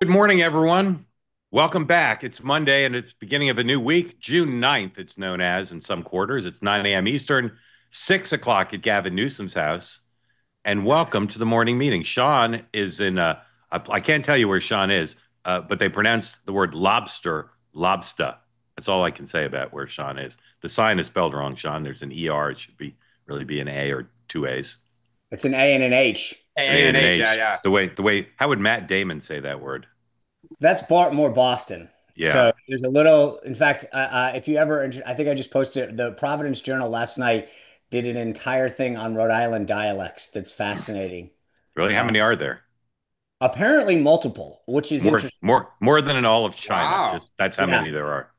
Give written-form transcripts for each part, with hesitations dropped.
Good morning, everyone. Welcome back. It's Monday and it's beginning of a new week, June 9th, it's known as in some quarters. It's 9 a.m. Eastern, 6 o'clock at Gavin Newsom's house. And welcome to the morning meeting. Sean is in, I can't tell you where Sean is, but they pronounce the word lobster. That's all I can say about where Sean is. The sign is spelled wrong, Sean. There's an ER. It should be really be an A or two A's. It's an A and an H. An A A and and an H, yeah, H. yeah. The way, how would Matt Damon say that word? That's more Boston. Yeah. So there's a little, in fact, if you ever, I think I just posted the Providence Journal last night did an entire thing on Rhode Island dialects that's fascinating. Really? How Uh, many are there? Apparently multiple, which is More, interesting. more, more than in all of China. Wow. Just that's how Yeah, many there are.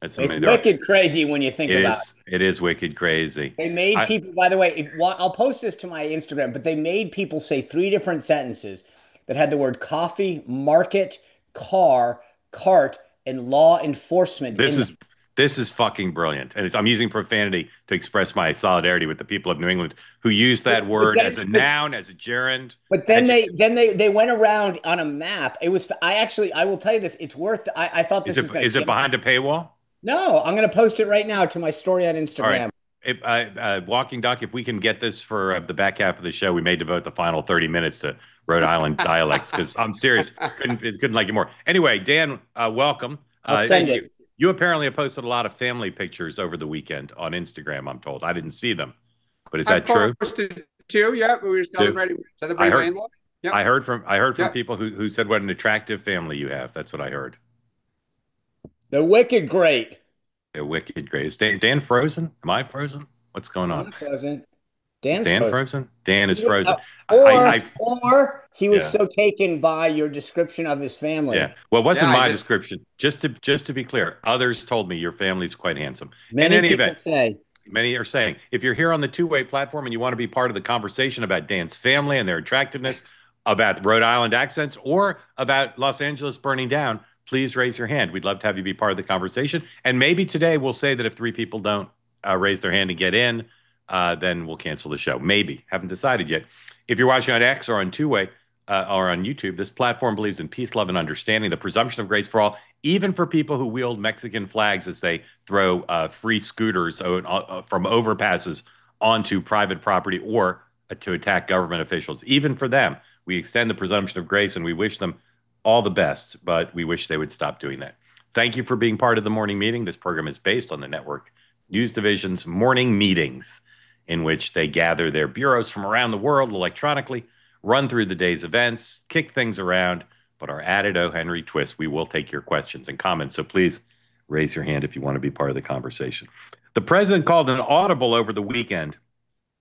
That's how it's many there are. wicked crazy when you think It about is. It is wicked crazy. it. They made I people, by the way, I'll post this to my Instagram, but they made people say three different sentences that had the word coffee, market, car, cart, and law enforcement this in them. is this is fucking brilliant, and I'm using profanity to express my solidarity with the people of New England who use But, that but word as then, a but noun, as a gerund, But then they adjective. then they they went around on a map. It was I will tell you this. It's worth. I thought Is this it was going to is it kill me. behind a paywall? No, I'm going to post it right now to my story on All right. Instagram. Walking Duck, if we can get this for the back half of the show, we may devote the final 30 minutes to Rhode Island dialects because I'm serious. Couldn't like you more. Anyway, Dan, welcome. I'll Thank send it. you. You apparently have posted a lot of family pictures over the weekend on Instagram, I'm told. I didn't see them, but is I that true? posted two. Yeah, we were Too? I celebrating my heard in-laws. Yep, I heard from yep. people who said what an attractive family you have. That's what I heard. The wicked great. They're wicked great. Is Dan frozen? Am I frozen? What's going I'm on? not frozen. Is Dan's Dan frozen. frozen? Dan is He was- frozen. Or I or he was yeah. so taken by your description of his Yeah. family. Well, it Yeah, wasn't I my just description. Just to be clear, others told me your family's quite handsome. In Many any people event, say. many are saying if you're here on the two-way platform and you want to be part of the conversation about Dan's family and their attractiveness, about Rhode Island accents, or about Los Angeles burning down, please raise your hand. We'd love to have you be part of the conversation. And maybe today we'll say that if three people don't raise their hand and get in, then we'll cancel the show. Maybe. Haven't decided yet. If you're watching on X or on two-way, or on YouTube, this platform believes in peace, love, and understanding, the presumption of grace for all, even for people who wield Mexican flags as they throw free scooters from overpasses onto private property or to attack government officials. Even for them, we extend the presumption of grace and we wish them all the best, but we wish they would stop doing that. Thank you for being part of the morning meeting. This program is based on the network news division's morning meetings, in which they gather their bureaus from around the world electronically, run through the day's events, kick things around, but our added O. Henry twist, we will take your questions and comments. So please raise your hand if you want to be part of the conversation. The president called an audible over the weekend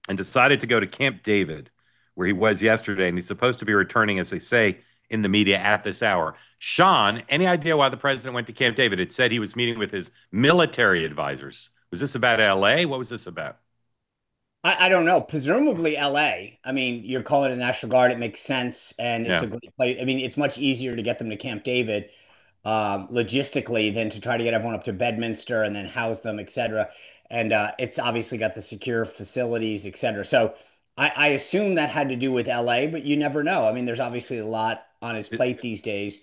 and decided to go to Camp David, where he was yesterday, and he's supposed to be returning, as they say in the media, at this hour. Sean, any idea why the president went to Camp David? It said he was meeting with his military advisors. Was this about LA? What was this about? I don't know. Presumably LA. I mean, you're calling it National Guard. It makes sense. And it's Yeah. a great place. I mean, it's much easier to get them to Camp David logistically than to try to get everyone up to Bedminster and then house them, et cetera. And it's obviously got the secure facilities, et cetera. So I assume that had to do with LA, but you never know. I mean, there's obviously a lot on his plate these days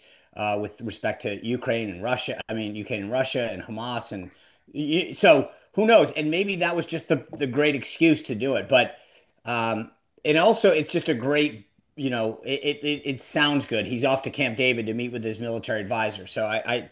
with respect to Ukraine and Russia. I mean, Ukraine and Russia and Hamas. And so who knows? And maybe that was just the great excuse to do it. But and also it's just a great, it sounds good. He's off to Camp David to meet with his military advisor. So I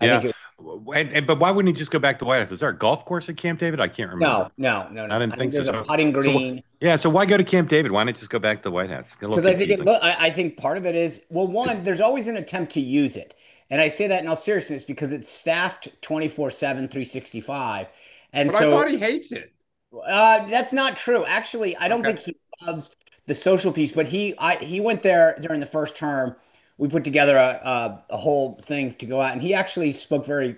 think Yeah. it But why wouldn't he just go back to White House? Is there a golf course at Camp David? I can't remember. I no. didn't I think think so. there's a So, putting so green yeah. So why go to Camp David? Why not just go back to the White House? It's a little because I think confusing. I think part of it is, well, one, Is there's always an attempt to use it. And I say that in all seriousness because it's staffed 24/7, 365. And but I so thought he hates it. That's not true. Actually, I don't Okay. think he loves the social piece, but he went there during the first term. We put together a whole thing to go out, and he actually spoke very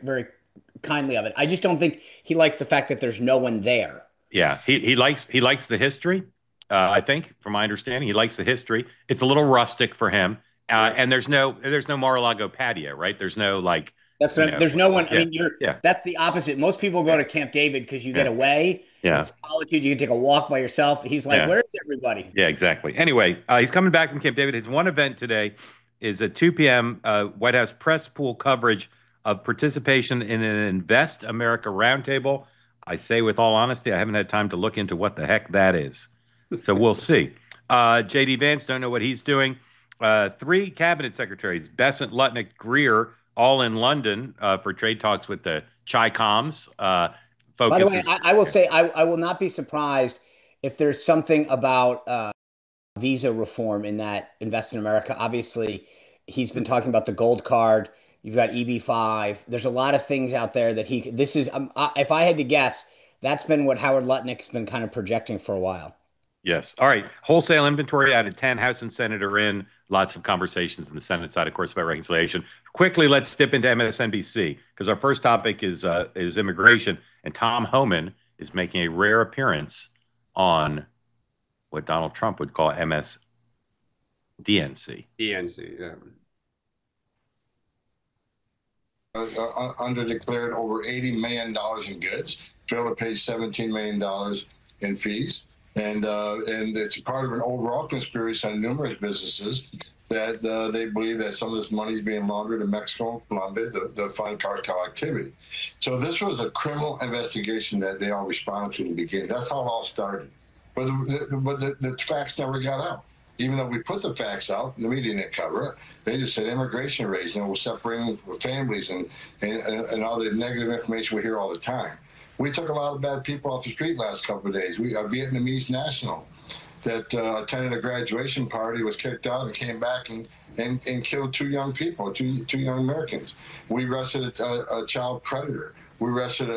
kindly of it. I just don't think he likes the fact that there's no one there. Yeah, he likes the history. I think, from my understanding, he likes the history. It's a little rustic for him, Yeah. and there's no Mar-a-Lago patio, right? There's no like, There's no one. I yeah, mean, you're yeah, that's the opposite. Most people go yeah, to Camp David because you get yeah, away. yeah, It's solitude. You can take a walk by yourself. He's like, yeah. "Where's everybody?" Yeah, exactly. Anyway, he's coming back from Camp David. His one event today is at 2 p.m. White House press pool coverage of participation in an Invest America roundtable. I say with all honesty, I haven't had time to look into what the heck that is. So we'll see. J.D. Vance, don't know what he's doing. Three cabinet secretaries, Bessent, Lutnick, Greer, all in London for trade talks with the Chi-Coms. By the way, Focuses. I will say I will not be surprised if there's something about visa reform in that Invest in America. Obviously, he's been talking about the gold card. You've got EB-5. There's a lot of things out there that he. This is if I had to guess, that's been what Howard Lutnick's been kind of projecting for a while. Yes. All right. Wholesale inventory out of 10. House and Senate are in. Lots of conversations in the Senate side, of course, about reconciliation. Quickly, let's dip into MSNBC because our first topic is immigration, and Tom Homan is making a rare appearance on what Donald Trump would call MSDNC. DNC, yeah. Underdeclared over $80 million in goods. Trailer pays $17 million in fees. And it's part of an overall conspiracy on numerous businesses that they believe that some of this money is being laundered in Mexico and Colombia to fund cartel activity. So this was a criminal investigation that they all responded to in the beginning. That's how it all started. But the facts never got out. Even though we put the facts out, the media didn't cover it. They just said immigration raids, we're separating families and all the negative information we hear all the time. We took a lot of bad people off the street last couple of days. A Vietnamese national that attended a graduation party was kicked out and came back and killed two young people, two young Americans. We arrested a child predator. We arrested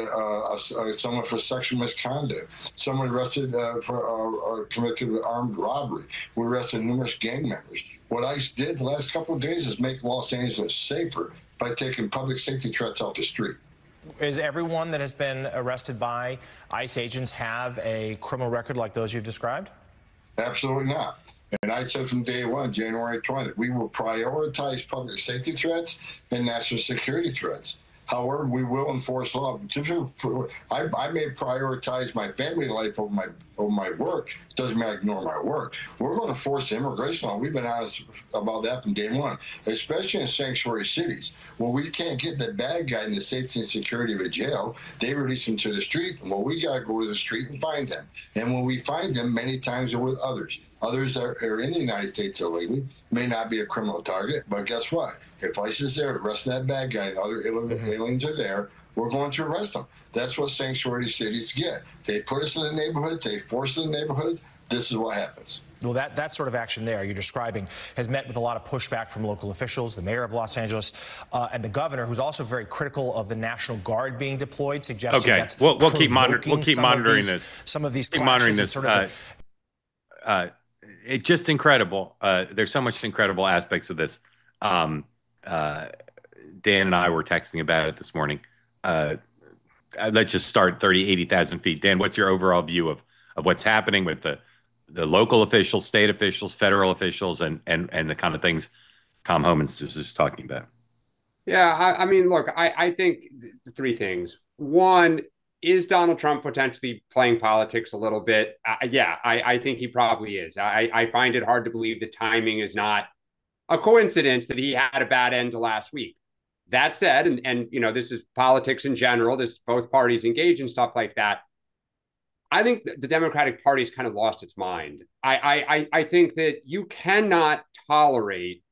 someone for sexual misconduct. Someone arrested for committed armed robbery. We arrested numerous gang members. What ICE did the last couple of days is make Los Angeles safer by taking public safety threats off the street. Is everyone that has been arrested by ICE agents have a criminal record like those you've described? Absolutely not. And I said from day one, January 20th, we will prioritize public safety threats and national security threats. However, we will enforce law. I may prioritize my family life over my work. Doesn't mean I ignore my work. We're going to force immigration law. We've been honest about that from day one, especially in sanctuary cities where we can't get the bad guy in the safety and security of a jail. They release them to the street. Well, we got to go to the street and find them. And when we find them, many times they're with others. Others that are in the United States illegally may not be a criminal target, but guess what? If ICE is there arresting that bad guy and other aliens are there, we're going to arrest them. That's what sanctuary cities get. They put us in the neighborhood, they force us in the neighborhood. This is what happens. Well, that sort of action there you're describing has met with a lot of pushback from local officials, the mayor of Los Angeles, and the governor, who's also very critical of the National Guard being deployed, suggesting Okay, that's we'll keep monitoring this. Some of these keep monitoring this. Sort of it's just incredible. There's so much incredible aspects of this. Dan and I were texting about it this morning. Let's just start 80,000 feet. Dan, what's your overall view of what's happening with the local officials, state officials, federal officials, and the kind of things Tom Homan's just talking about? Yeah, I mean, look, I think three things. One, is Donald Trump potentially playing politics a little bit? I think he probably is. I find it hard to believe the timing is not a coincidence that he had a bad end to last week. That said, and this is politics in general, this both parties engage in stuff like that. I think the Democratic Party's kind of lost its mind. I think that you cannot tolerate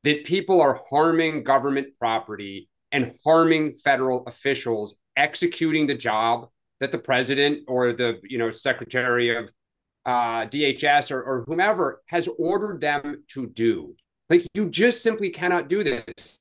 that people are harming government property and harming federal officials executing the job that the president or the secretary of DHS or whomever has ordered them to do. Like, you just simply cannot do this.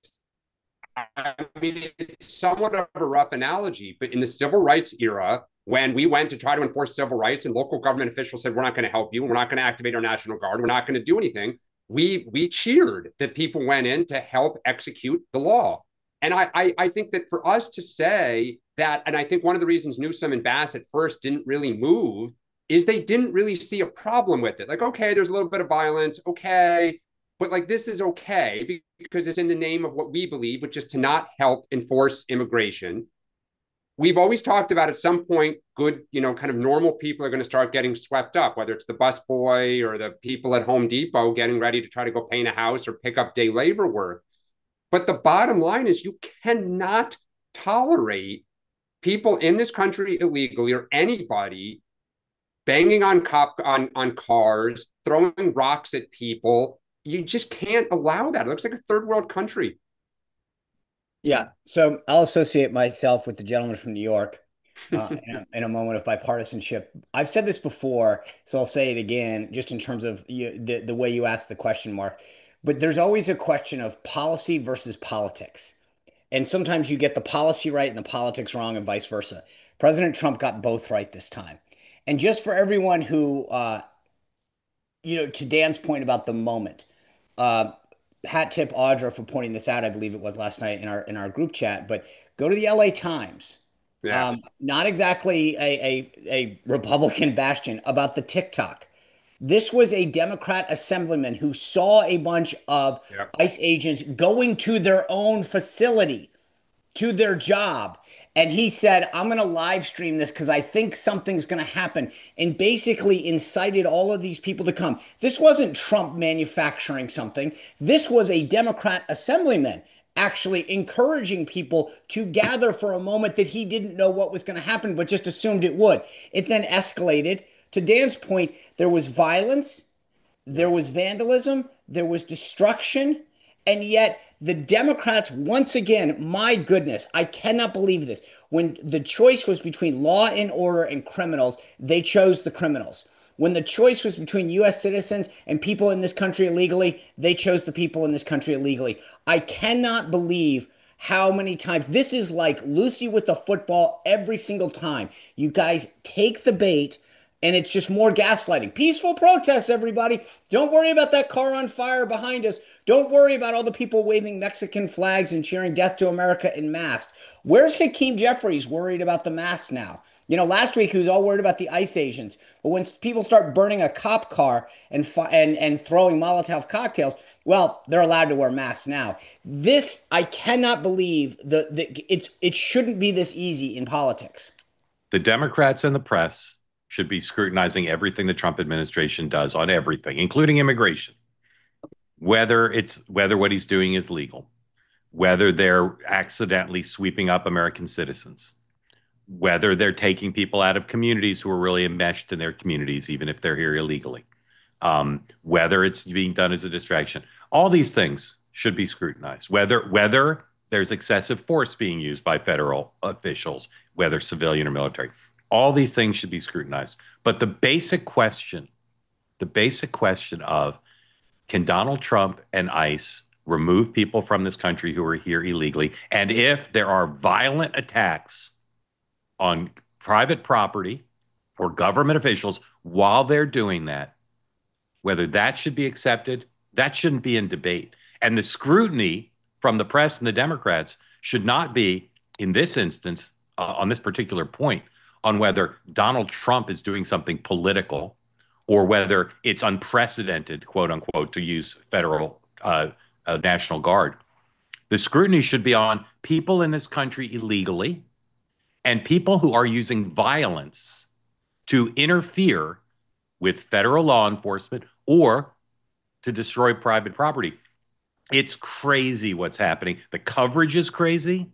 I mean, it's somewhat of a rough analogy, but in the civil rights era, when we went to try to enforce civil rights and local government officials said, we're not going to help you, we're not going to activate our National Guard, we're not going to do anything, we cheered that people went in to help execute the law. And I think that for us to say that, and I think one of the reasons Newsom and Bass at first didn't really move is they didn't really see a problem with it. Like, okay, there's a little bit of violence, okay, but like, this is okay because it's in the name of what we believe, which is to not help enforce immigration. we've always talked about at some point, good, kind of normal people are going to start getting swept up, whether it's the bus boy or the people at Home Depot getting ready to try to go paint a house or pick up day labor work. But the bottom line is you cannot tolerate people in this country illegally or anybody banging on cars, throwing rocks at people. You just can't allow that. It looks like a third world country. Yeah, so I'll associate myself with the gentleman from New York in a moment of bipartisanship. I've said this before, so I'll say it again, just in terms of the way you asked the question, Mark. But there's always a question of policy versus politics. And sometimes you get the policy right and the politics wrong, and vice versa. President Trump got both right this time. And just for everyone who, to Dan's point about the moment, uh, hat tip Audra for pointing this out. I believe it was last night in our group chat. But go to the L.A. Times. Yeah. Not exactly a Republican bastion about the TikTok. This was a Democrat assemblyman who saw a bunch of Yeah. ICE agents going to their own facility, to their job. And he said, I'm going to live stream this because I think something's going to happen. And basically incited all of these people to come. This wasn't Trump manufacturing something. This was a Democrat assemblyman actually encouraging people to gather for a moment that he didn't know what was going to happen, but just assumed it would. It then escalated. To Dan's point, there was violence, there was vandalism, there was destruction, and yet the Democrats, once again, my goodness, I cannot believe this. When the choice was between law and order and criminals, they chose the criminals. When the choice was between U.S. citizens and people in this country illegally, they chose the people in this country illegally. I cannot believe how many times this is like Lucy with the football every single time. You guys take the bait and it's just more gaslighting. Peaceful protests, everybody. Don't worry about that car on fire behind us. Don't worry about all the people waving Mexican flags and cheering death to America in masks. Where's Hakeem Jeffries worried about the mask now? Last week he was all worried about the ICE agents. But when people start burning a cop car and throwing Molotov cocktails, well, they're allowed to wear masks now. This, I cannot believe it shouldn't be this easy in politics. The Democrats and the press should be scrutinizing everything the Trump administration does on everything, including immigration, whether what he's doing is legal, whether they're accidentally sweeping up American citizens, whether they're taking people out of communities who are really enmeshed in their communities, even if they're here illegally, whether it's being done as a distraction. All these things should be scrutinized, whether there's excessive force being used by federal officials, whether civilian or military. All these things should be scrutinized. But the basic question of, can Donald Trump and ICE remove people from this country who are here illegally? And if there are violent attacks on private property or government officials while they're doing that, whether that should be accepted, that shouldn't be in debate. And the scrutiny from the press and the Democrats should not be, in this instance, on this particular point, on whether Donald Trump is doing something political or whether it's unprecedented, quote unquote, to use federal National Guard. The scrutiny should be on people in this country illegally and people who are using violence to interfere with federal law enforcement or to destroy private property. It's crazy what's happening. The coverage is crazy.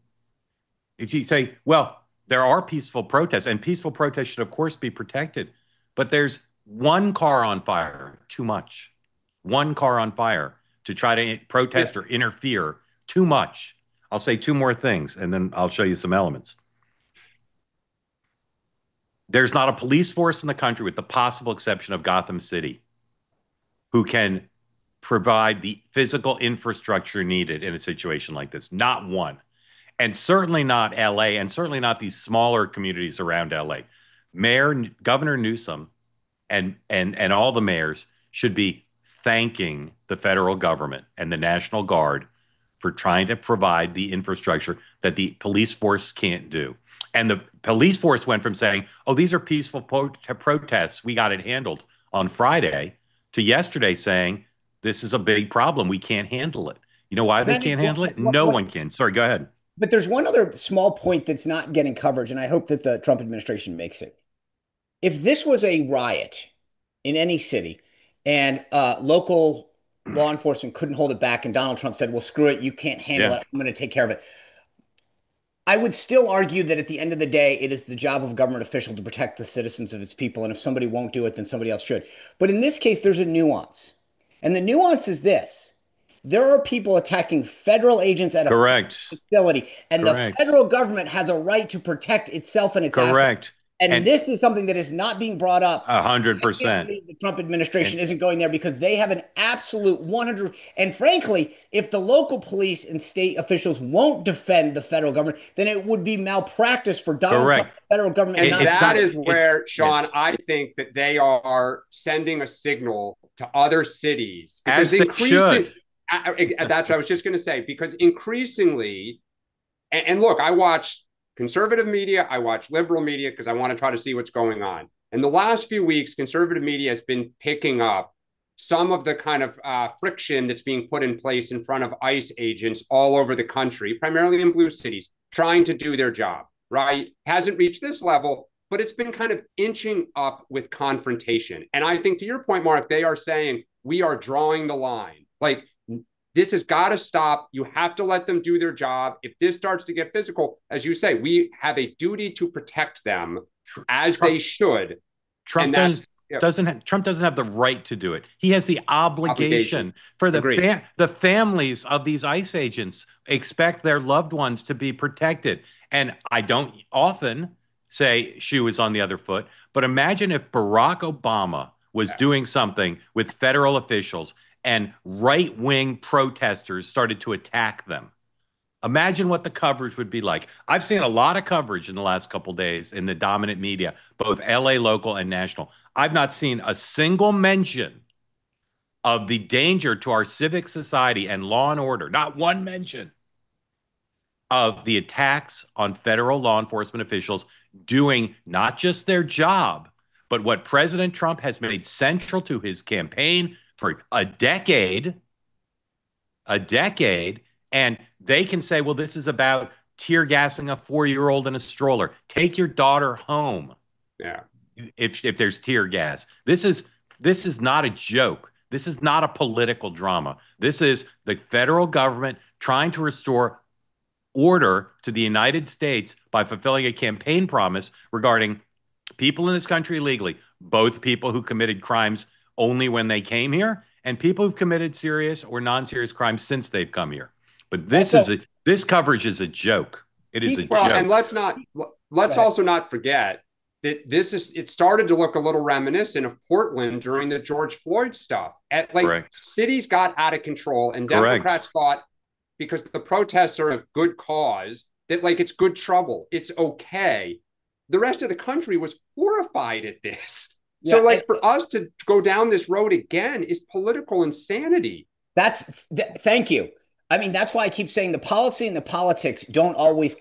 If you say, well, there are peaceful protests, and peaceful protests should, of course, be protected, but there's one car on fire too much. One car on fire to try to protest or interfere too much. I'll say two more things, and then I'll show you some elements. There's not a police force in the country, with the possible exception of Gotham City, who can provide the physical infrastructure needed in a situation like this. Not one. And certainly not LA, and certainly not these smaller communities around LA. Governor Newsom and all the mayors should be thanking the federal government and the National Guard for trying to provide the infrastructure that the police force can't do. And the police force went from saying, oh, these are peaceful protests, we got it handled on Friday, to yesterday saying, this is a big problem, we can't handle it. You know why they can't handle it? No one can. Sorry, go ahead. But there's one other small point that's not getting coverage, and I hope that the Trump administration makes it. If this was a riot in any city and local law enforcement couldn't hold it back, and Donald Trump said, well, screw it, you can't handle Yeah, it, I'm going to take care of it. I would still argue that at the end of the day, it is the job of a government official to protect the citizens of its people. And if somebody won't do it, then somebody else should. But in this case, there's a nuance. And the nuance is this: there are people attacking federal agents at a correct. facility, and the Correct. federal government has a right to protect itself and its assets. Correct. And And this is something that is not being brought up. a hundred I can't percent. believe the Trump administration And isn't going there because they have an absolute 100. And frankly, if the local police and state officials won't defend the federal government, then it would be malpractice for Donald Trump, correct. the federal government, And not It's that not, is it's, where, Sean, yes, I think that they are sending a signal to other cities as because they should. that's what I was just going to say, because increasingly, and look, I watch conservative media, I watch liberal media because I want to try to see what's going on. In the last few weeks, conservative media has been picking up some of the kind of friction that's being put in place in front of ICE agents all over the country, primarily in blue cities, trying to do their job, right? Hasn't reached this level, but it's been kind of inching up with confrontation. And I think to your point, Mark, they are saying we are drawing the line. Like, this has got to stop. You have to let them do their job. If this starts to get physical, as you say, we have a duty to protect them as Trump, they should. Trump And that's Trump doesn't have the right to do it. He has the obligation. obligation for Agreed. the families of these ICE agents expect their loved ones to be protected. And I don't often say shoe is on the other foot, but imagine if Barack Obama was doing something with federal officials and right-wing protesters started to attack them. Imagine what the coverage would be like. I've seen a lot of coverage in the last couple of days in the dominant media, both LA local and national. I've not seen a single mention of the danger to our civic society and law and order, not one mention of the attacks on federal law enforcement officials doing not just their job, but what President Trump has made central to his campaign for a decade, and they can say, well, this is about tear gassing a 4-year-old in a stroller. Take your daughter home Yeah. if there's tear gas. This is not a joke. This is not a political drama. This is the federal government trying to restore order to the United States by fulfilling a campaign promise regarding people in this country illegally, both people who committed crimes only when they came here and people who've committed serious or non-serious crimes since they've come here. But Also, this coverage is a joke. It is a Well, and joke. let's also not forget that it started to look a little reminiscent of Portland during the George Floyd stuff. Correct. Cities got out of control, and Correct. Democrats thought because the protests are a good cause that it's good trouble, it's okay. The rest of the country was horrified at this. yeah, So for us to go down this road again is political insanity. Thank you. I mean, that's why I keep saying the policy and the politics don't always,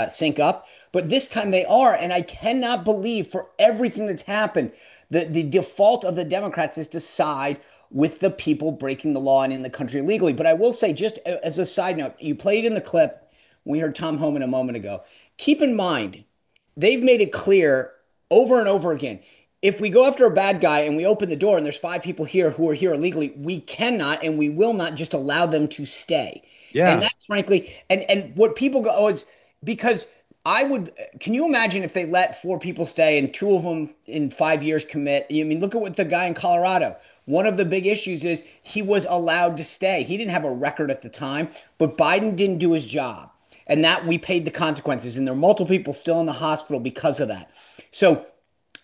sync up, but this time they are. And I cannot believe for everything that's happened, the default of the Democrats is to side with the people breaking the law and in the country illegally. But I will say, just as a side note, you played in the clip, we heard Tom Homan a moment ago. Keep in mind, they've made it clear over and over again. If we go after a bad guy and we open the door and there's 5 people here who are here illegally, we cannot and we will not just allow them to stay. And Yeah. that's frankly, and what people go, oh, is because I would, can you imagine if they let 4 people stay and 2 of them in 5 years commit? I mean, look at what the guy in Colorado. One of the big issues is he was allowed to stay. He didn't have a record at the time, but Biden didn't do his job. And that we paid the consequences. And there are multiple people still in the hospital because of that. So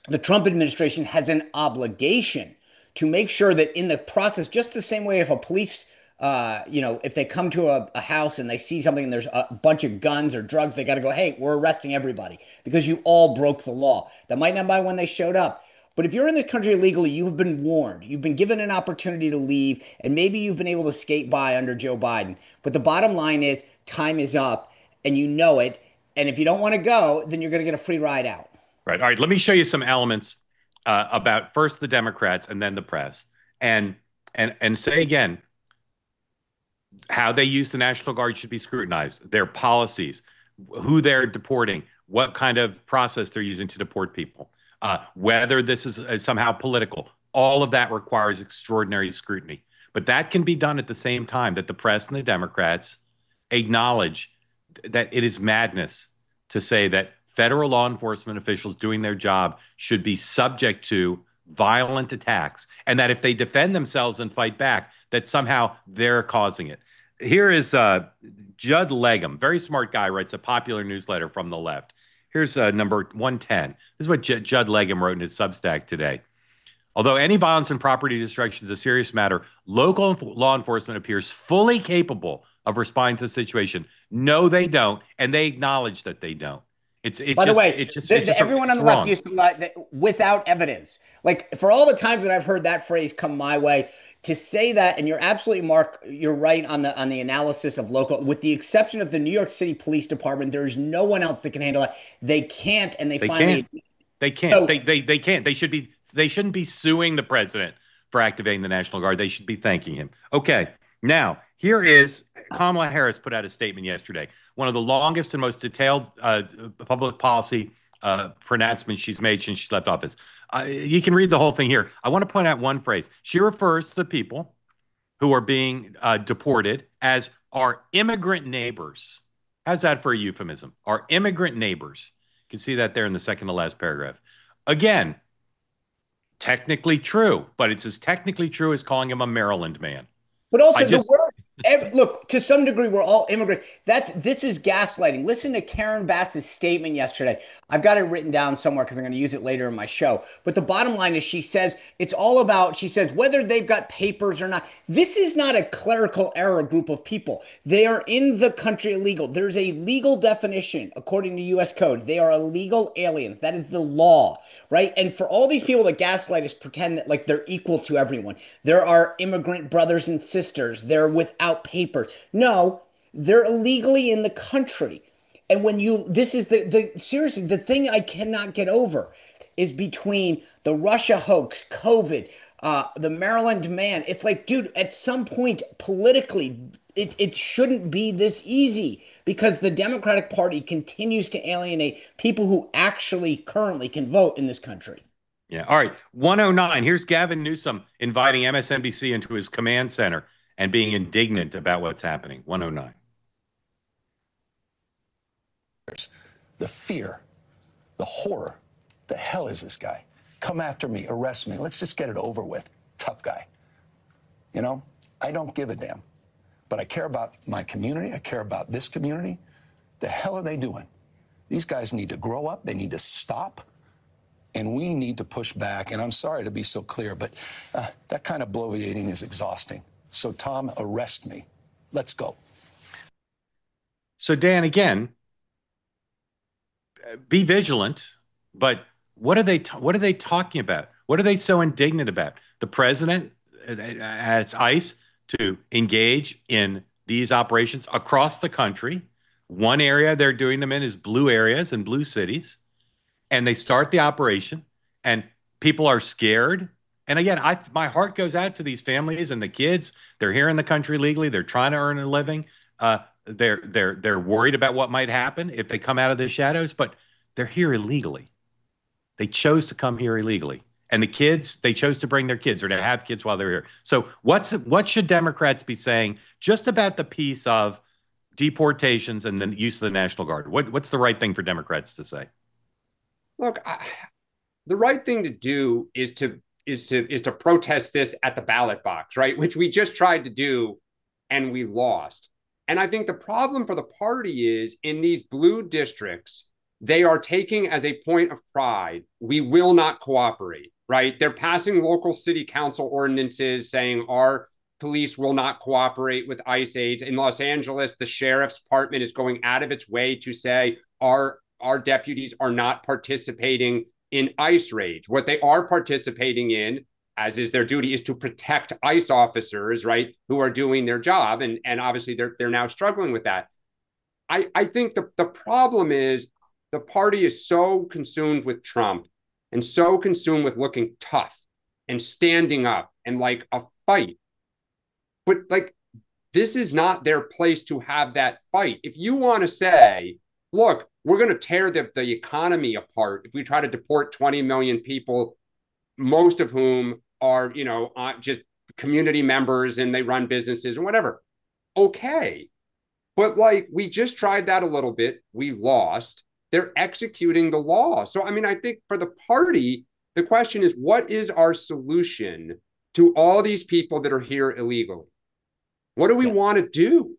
the Trump administration has an obligation to make sure that in the process, just the same way if a police, if they come to a house and they see something and there's a bunch of guns or drugs, they got to go, hey, we're arresting everybody because you all broke the law. That might not be when they showed up. But if you're in this country illegally, you have been warned. You've been given an opportunity to leave, and maybe you've been able to skate by under Joe Biden. But the bottom line is time is up, and you know it. And if you don't want to go, then you're going to get a free ride out. Right. All right. Let me show you some elements about first the Democrats and then the press, and say again, How they use the National Guard should be scrutinized, their policies, who they're deporting, what kind of process they're using to deport people, whether this is somehow political. All of that requires extraordinary scrutiny. But that can be done at the same time that the press and the Democrats acknowledge that it is madness to say that federal law enforcement officials doing their job should be subject to violent attacks, and that if they defend themselves and fight back, that somehow they're causing it. Here is Judd Legum, very smart guy, writes a popular newsletter from the left. Here's number 110. This is what Judd Legum wrote in his Substack today. Although any violence and property destruction is a serious matter, local law enforcement appears fully capable of responding to the situation. No, they don't, and they acknowledge that they don't. By the way, everyone on the left wrong. used to lie without evidence. Like, for all the times that I've heard that phrase come my way, to say that, and you're absolutely, Mark, you're right on the analysis of local, with the exception of the New York City Police Department, there's no one else that can handle it. They can't, and they finally can't. They can't. So, they can't. They shouldn't be suing the president for activating the National Guard. They should be thanking him. Okay. Now, here is Kamala Harris put out a statement yesterday, one of the longest and most detailed public policy pronouncements she's made since she left office. You can read the whole thing here. I want to point out one phrase. She refers to the people who are being deported as our immigrant neighbors. How's that for a euphemism? Our immigrant neighbors. You can see that there in the second to last paragraph. Again, technically true, but it's as technically true as calling him a Maryland man. But also the word, look, to some degree, we're all immigrants. This is gaslighting. Listen to Karen Bass's statement yesterday. I've got it written down somewhere because I'm going to use it later in my show. But the bottom line is she says it's all about, she says, whether they've got papers or not. This is not a clerical error group of people. They are in the country illegal. There's a legal definition according to U.S. code. They are illegal aliens. That is the law, right? And for all these people that gaslight us, pretend that like they're equal to everyone. There are immigrant brothers and sisters. They're without papers. No, they're illegally in the country. And when this is seriously, the thing I cannot get over is between the Russia hoax, COVID, the Maryland man. It's like, dude, at some point politically, it shouldn't be this easy because the Democratic Party continues to alienate people who actually currently can vote in this country. Yeah. All right. 109. Here's Gavin Newsom inviting MSNBC into his command center and being indignant about what's happening. 109. The fear, the horror. The hell is this guy? Come after me, arrest me. Let's just get it over with. Tough guy. You know, I don't give a damn. But I care about my community. I care about this community. The hell are they doing? These guys need to grow up. They need to stop. And we need to push back. And I'm sorry to be so clear, but that kind of bloviating is exhausting. So, Tom, arrest me. Let's go. So, Dan, again, be vigilant. But what are they talking about? What are they so indignant about? The president has ICE to engage in these operations across the country. One area they're doing them in is blue areas and blue cities. And they start the operation and people are scared. And again, my heart goes out to these families and the kids. They're here in the country legally. They're trying to earn a living. They're worried about what might happen if they come out of the shadows, but they're here illegally. They chose to come here illegally. And the kids, they chose to bring their kids or to have kids while they're here. So what should Democrats be saying just about the piece of deportations and the use of the National Guard? What's the right thing for Democrats to say? Look, the right thing to do is to protest this at the ballot box, right? Which we just tried to do and we lost. And I think the problem for the party is in these blue districts, they are taking as a point of pride, we will not cooperate, right? They're passing local city council ordinances saying our police will not cooperate with ICE aides. In Los Angeles, the sheriff's department is going out of its way to say our deputies are not participating in ICE raids. What they are participating in, as is their duty, is to protect ICE officers, right, who are doing their job. And obviously they're now struggling with that. I think the problem is the party is so consumed with Trump and so consumed with looking tough and standing up and like a fight. But like this is not their place to have that fight. If you want to say, look, we're going to tear the economy apart if we try to deport 20 million people, most of whom are, just community members and they run businesses and whatever. Okay. But like, we just tried that a little bit. We lost. They're executing the law. So, I mean, I think for the party, the question is, what is our solution to all these people that are here illegally? What do we want to do?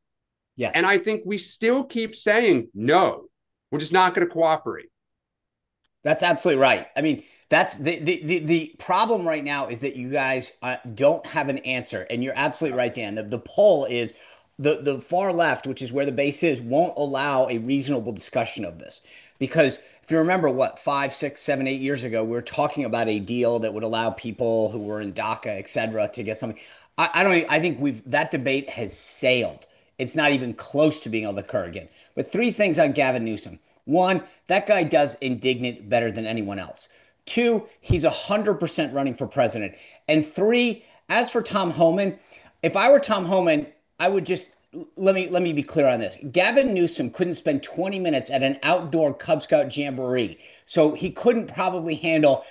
Yes. And I think we still keep saying, no, we're just not going to cooperate. That's absolutely right. I mean, that's the problem right now is that you guys don't have an answer. And you're absolutely right, Dan. The poll is the far left, which is where the base is, won't allow a reasonable discussion of this. Because if you remember, what, 5, 6, 7, 8 years ago, we were talking about a deal that would allow people who were in DACA, et cetera, to get something. I think that debate has sailed. It's not even close to being able to occur again. But 3 things on Gavin Newsom. 1, that guy does indignant better than anyone else. 2, he's 100% running for president. And 3, as for Tom Homan, if I were Tom Homan, I would just let me be clear on this. Gavin Newsom couldn't spend 20 minutes at an outdoor Cub Scout jamboree, so he couldn't probably handle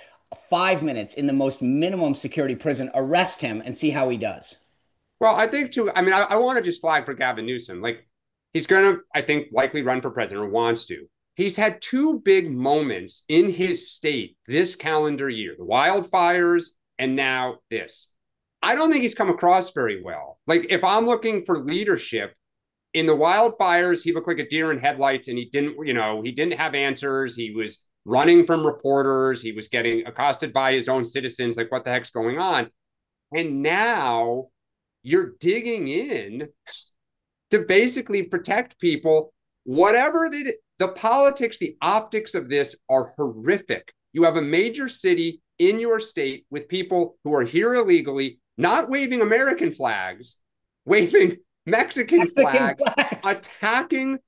5 minutes in the most minimum security prison. Arrest him and see how he does. Well, I think too. I mean, I want to just flag for Gavin Newsom. Like, he's going to, I think, likely run for president or wants to. He's had 2 big moments in his state this calendar year: the wildfires and now this. I don't think he's come across very well. Like, if I'm looking for leadership in the wildfires, he looked like a deer in headlights, and he didn't have answers. He was running from reporters. He was getting accosted by his own citizens. Like, what the heck's going on? And now you're digging in to basically protect people. Whatever the politics, the optics of this are horrific. You have a major city in your state with people who are here illegally, not waving American flags, waving Mexican flags, attacking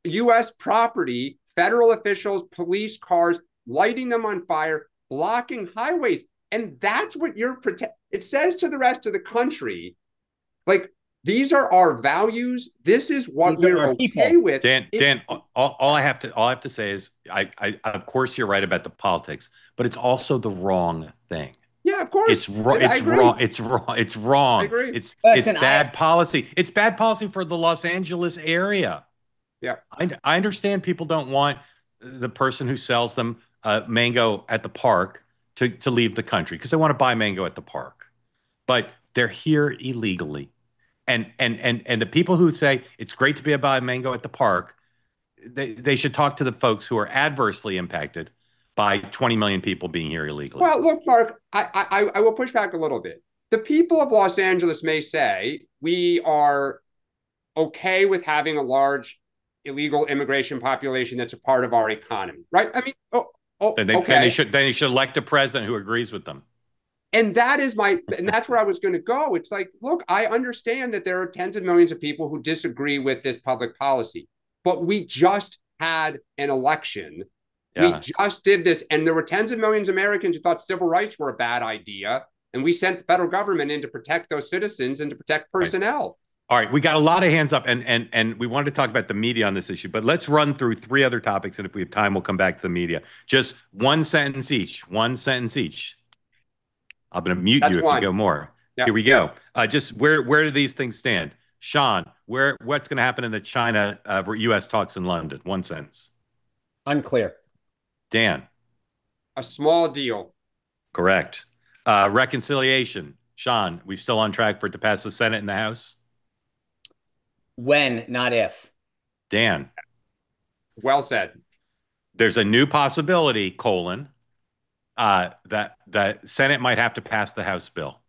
U.S. property, federal officials, police cars, lighting them on fire, blocking highways. And that's what you're protecting. It says to the rest of the country, like, these are our values. This is what we're okay with. Dan, all I have to say is, I of course you're right about the politics, but it's also the wrong thing. Yeah, of course. It's wrong. It's wrong. It's wrong. I agree. It's bad policy. It's bad policy for the Los Angeles area. Yeah. I understand people don't want the person who sells them mango at the park to leave the country because they want to buy mango at the park, but they're here illegally. And the people who say it's great to be able to buy mango at the park, they should talk to the folks who are adversely impacted by 20 million people being here illegally. Well, look, Mark, I will push back a little bit. The people of Los Angeles may say we are okay with having a large illegal immigration population that's a part of our economy, right? I mean, then they should elect a president who agrees with them. And that's where I was going to go. It's like, look, I understand that there are tens of millions of people who disagree with this public policy, but we just had an election. Yeah. We just did this. And there were tens of millions of Americans who thought civil rights were a bad idea. And we sent the federal government in to protect those citizens and to protect personnel. All right. We got a lot of hands up, and we wanted to talk about the media on this issue, but let's run through 3 other topics. And if we have time, we'll come back to the media. Just one sentence each. I'm going to mute you if you go more. Yep. Here we go. Just where do these things stand? Sean, what's going to happen in the China U.S. talks in London? One sentence. Unclear. Dan. A small deal. Correct. Reconciliation. Sean, we still on track for it to pass the Senate and the House? When, not if. Dan. Well said. There's a new possibility, that the Senate might have to pass the House bill.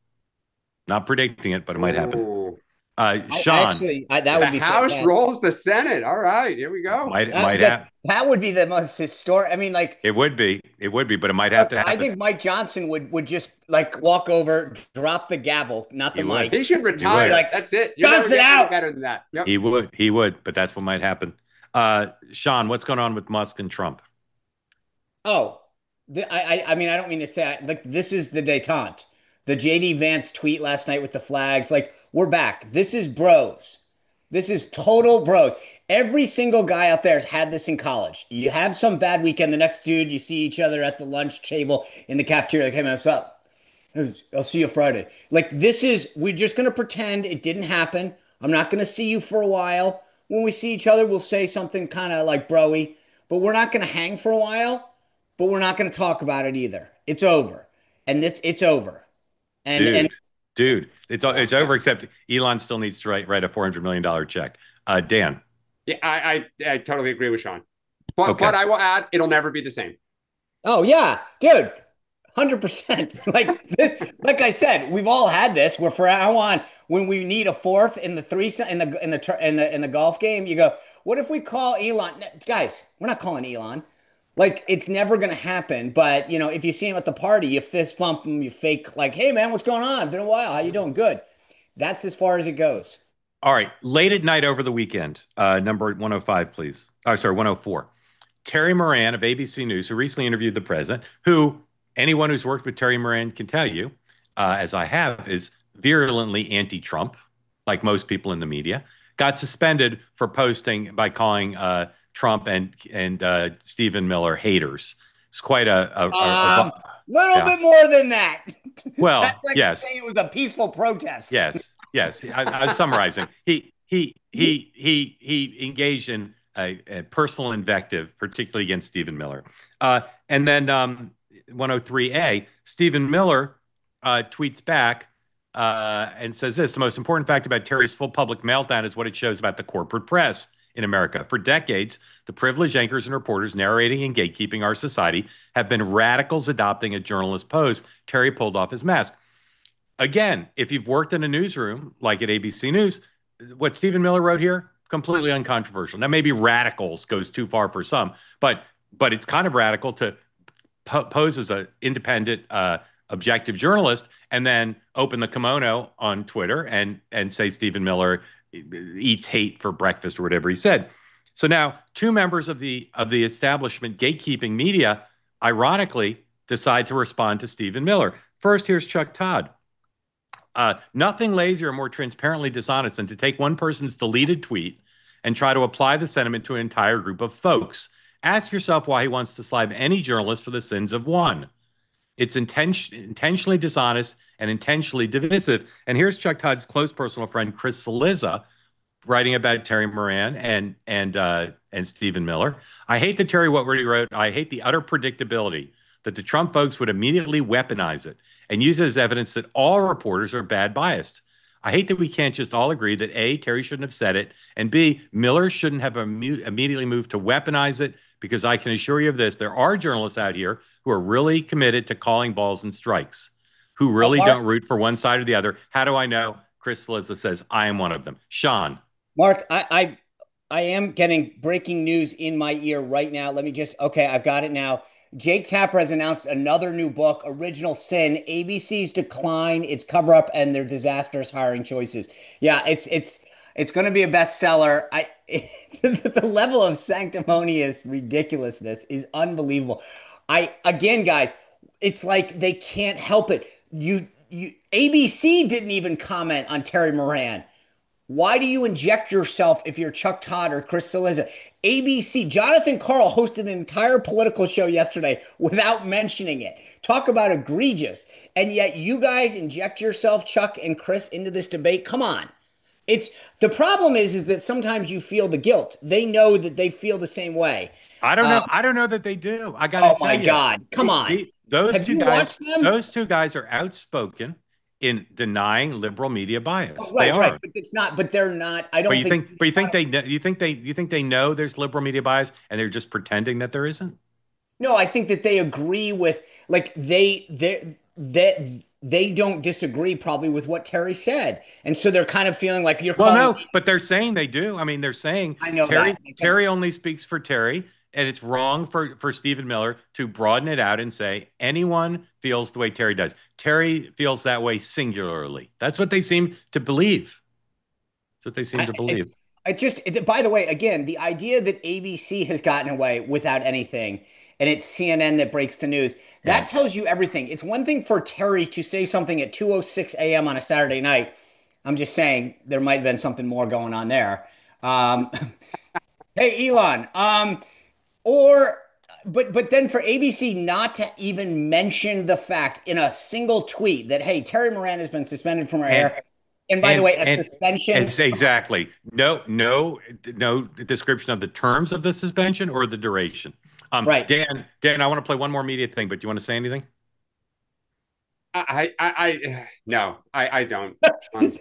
Not predicting it, but it might happen. Sean, that would be the House rolls the Senate. All right, here we go. That would be the most historic. I mean, like it would be, but it might have to happen. I think Mike Johnson would just like walk over, drop the gavel, not the mic. He should retire. Like, that's it. You're Johnson out. Better than that. Yep. He would, but that's what might happen. Sean, what's going on with Musk and Trump? Oh. I mean, I don't mean to say like this is the détente. The JD Vance tweet last night with the flags, like, we're back. This is bros. This is total bros. Every single guy out there has had this in college. You have some bad weekend, the next dude, you see each other at the lunch table in the cafeteria, like, hey man, what's up? I'll see you Friday. Like, this is, we're just going to pretend it didn't happen. I'm not going to see you for a while. When we see each other, we'll say something kind of like broy, but we're not going to hang for a while, but we're not going to talk about it either. It's over. And it's over. And Dude, it's over. Except Elon still needs to write a $400 million check. Dan. Yeah, I totally agree with Sean. But Okay. I will add, it'll never be the same. oh yeah, dude, 100%. Like this, like I said, we've all had this where for now on, when we need a fourth in the three in the golf game, you go, what if we call Elon? Guys, we're not calling Elon. Like it's never gonna happen. But you know, if you see him at the party, you fist bump him, you fake like, hey man, what's going on? Been a while. How you doing? Good. That's as far as it goes. All right. Late at night over the weekend, number 105, please. Oh, sorry, 104. Terry Moran of ABC News, who recently interviewed the president, who anyone who's worked with Terry Moran can tell you, as I have, is virulently anti-Trump, like most people in the media, got suspended for posting by calling Trump and Stephen Miller haters. It's quite Little yeah. bit more than that. That's Well, like yes. saying it was a peaceful protest. Yes. I was summarizing. He engaged in a personal invective, particularly against Stephen Miller. And then 103A, Stephen Miller tweets back and says this: the most important fact about Terry's full public meltdown is what it shows about the corporate press in America. For decades, the privileged anchors and reporters narrating and gatekeeping our society have been radicals adopting a journalist pose. Terry pulled off his mask. Again, if you've worked in a newsroom like at ABC News, what Stephen Miller wrote here, completely uncontroversial. Now, maybe radicals goes too far for some, but it's kind of radical to pose as an independent, objective journalist and then open the kimono on Twitter and say Stephen Miller eats hate for breakfast or whatever he said. So now two members of the establishment gatekeeping media, ironically, decide to respond to Stephen Miller. First, here's Chuck Todd. Nothing lazier or more transparently dishonest than to take one person's deleted tweet and try to apply the sentiment to an entire group of folks. Ask yourself why he wants to slime any journalist for the sins of one. It's intentionally dishonest and intentionally divisive. And here's Chuck Todd's close personal friend, Chris Cillizza, writing about Terry Moran and Stephen Miller. I hate that Terry what he wrote. I hate the utter predictability that the Trump folks would immediately weaponize it and use it as evidence that all reporters are bad biased. I hate that we can't just all agree that A, Terry shouldn't have said it, and B, Miller shouldn't have immediately moved to weaponize it, because I can assure you of this, there are journalists out here who are really committed to calling balls and strikes, who really don't root for one side or the other. How do I know? Chris Cillizza says, I am one of them. Sean. Mark, I am getting breaking news in my ear right now. Let me just, okay, I've got it now. Jake Tapper has announced another new book, Original Sin, ABC's Decline, its cover-up, and their disastrous hiring choices. Yeah, it's going to be a bestseller. The level of sanctimonious ridiculousness is unbelievable. Again, guys, it's like they can't help it. ABC didn't even comment on Terry Moran. Why do you inject yourself if you're Chuck Todd or Chris Cillizza? ABC, Jonathan Karl hosted an entire political show yesterday without mentioning it. Talk about egregious. And yet you guys inject yourself, Chuck and Chris, into this debate. Come on. It's the problem is that sometimes you feel the guilt. They know that they feel the same way. I don't know. I don't know that they do. I got to Oh tell my you. God. Come on. Those Have you watched them? those two guys are outspoken in denying liberal media bias. Oh, right, they are. right. But it's not, but they're not. I don't think. But you think they know there's liberal media bias and they're just pretending that there isn't? No, I think that they agree with like they don't disagree probably with what Terry said. And so they're kind of feeling like you're Well, calling no, but they're saying they do. I mean, they're saying I know Terry that. Terry only speaks for Terry, and it's wrong for Stephen Miller to broaden it out and say anyone feels the way Terry does. Terry feels that way singularly. That's what they seem to believe. That's what they seem to believe. By the way, again, the idea that ABC has gotten away without anything and it's CNN that breaks the news. That tells you everything. It's one thing for Terry to say something at 2:06 a.m. on a Saturday night. I'm just saying there might have been something more going on there. Um, hey, Elon. Or but then for ABC not to even mention the fact in a single tweet that hey, Terry Moran has been suspended from her And air. And by the way, a and suspension. exactly. No description of the terms of the suspension or the duration. Right. Dan, I want to play one more media thing, but do you want to say anything? No, I don't. All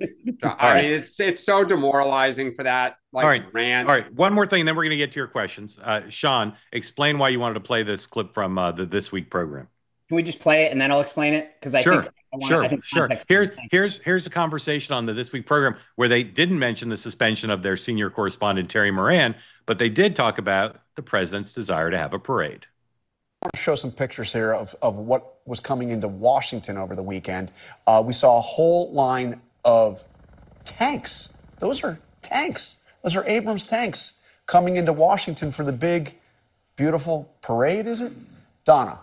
I right. mean, it's so demoralizing for that All right. rant. All right. One more thing, and then we're going to get to your questions. Sean, explain why you wanted to play this clip from the This Week program. Can we just play it and then I'll explain it? Because I think Sure. I want I Sure. think Sure. context. Here's a conversation on the This Week program where they didn't mention the suspension of their senior correspondent, Terry Moran, but they did talk about the president's desire to have a parade. I want to show some pictures here of what was coming into Washington over the weekend. We saw a whole line of tanks. Those are tanks. Those are Abrams tanks coming into Washington for the big, beautiful parade, is it? Donna.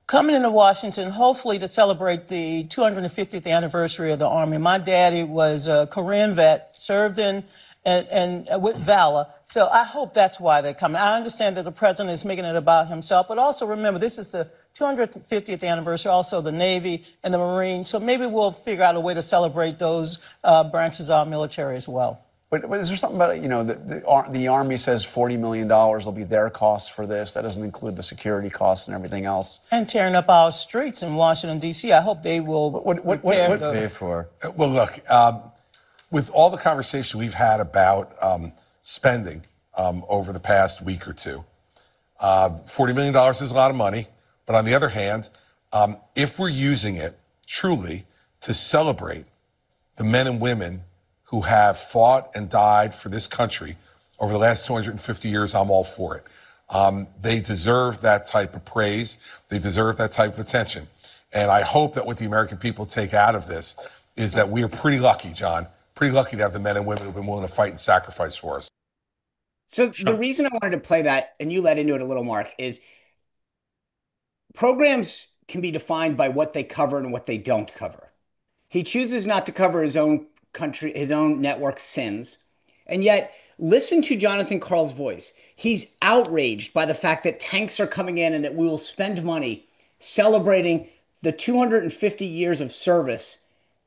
Coming into Washington, hopefully to celebrate the 250th anniversary of the Army. My daddy was a Korean vet, served in and with valor. So I hope that's why they're coming. I understand that the president is making it about himself, but also remember, this is the 250th anniversary, also the Navy and the Marines. So maybe we'll figure out a way to celebrate those branches of our military as well. But is there something about it, the Army says $40 million will be their costs for this. That doesn't include the security costs and everything else. And tearing up our streets in Washington, D.C. I hope they will pay for. Well, look, with all the conversation we've had about spending over the past week or two, $40 million is a lot of money. But on the other hand, if we're using it truly to celebrate the men and women who have fought and died for this country over the last 250 years, I'm all for it. They deserve that type of praise. They deserve that type of attention. And I hope that what the American people take out of this is that we are pretty lucky, John, pretty lucky to have the men and women who've been willing to fight and sacrifice for us. So the reason I wanted to play that, and you led into it a little, Mark, is programs can be defined by what they cover and what they don't cover. He chooses not to cover his own country, his own network sins. And yet, listen to Jonathan Karl's voice. He's outraged by the fact that tanks are coming in and that we will spend money celebrating the 250 years of service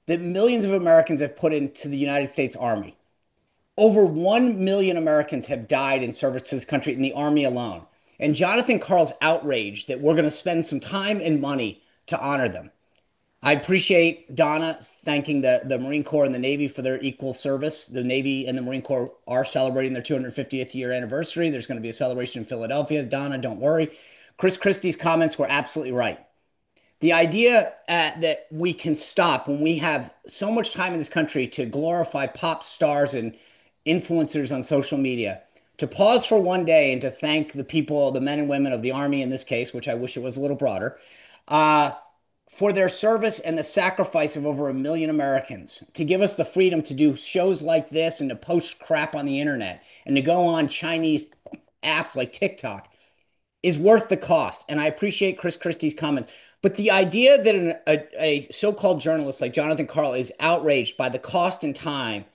that millions of Americans have put into the United States Army. Over 1 million Americans have died in service to this country in the Army alone. And Jonathan Karl's outraged that we're going to spend some time and money to honor them. I appreciate Donna thanking the Marine Corps and the Navy for their equal service. The Navy and the Marine Corps are celebrating their 250th year anniversary. There's going to be a celebration in Philadelphia. Donna, don't worry. Chris Christie's comments were absolutely right. The idea that we can stop when we have so much time in this country to glorify pop stars and influencers on social media, to pause for one day and to thank the people, the men and women of the Army in this case, which I wish it was a little broader, for their service and the sacrifice of over 1 million Americans, to give us the freedom to do shows like this and to post crap on the internet and to go on Chinese apps like TikTok is worth the cost. And I appreciate Chris Christie's comments. But the idea that a so-called journalist like Jonathan Karl is outraged by the cost and time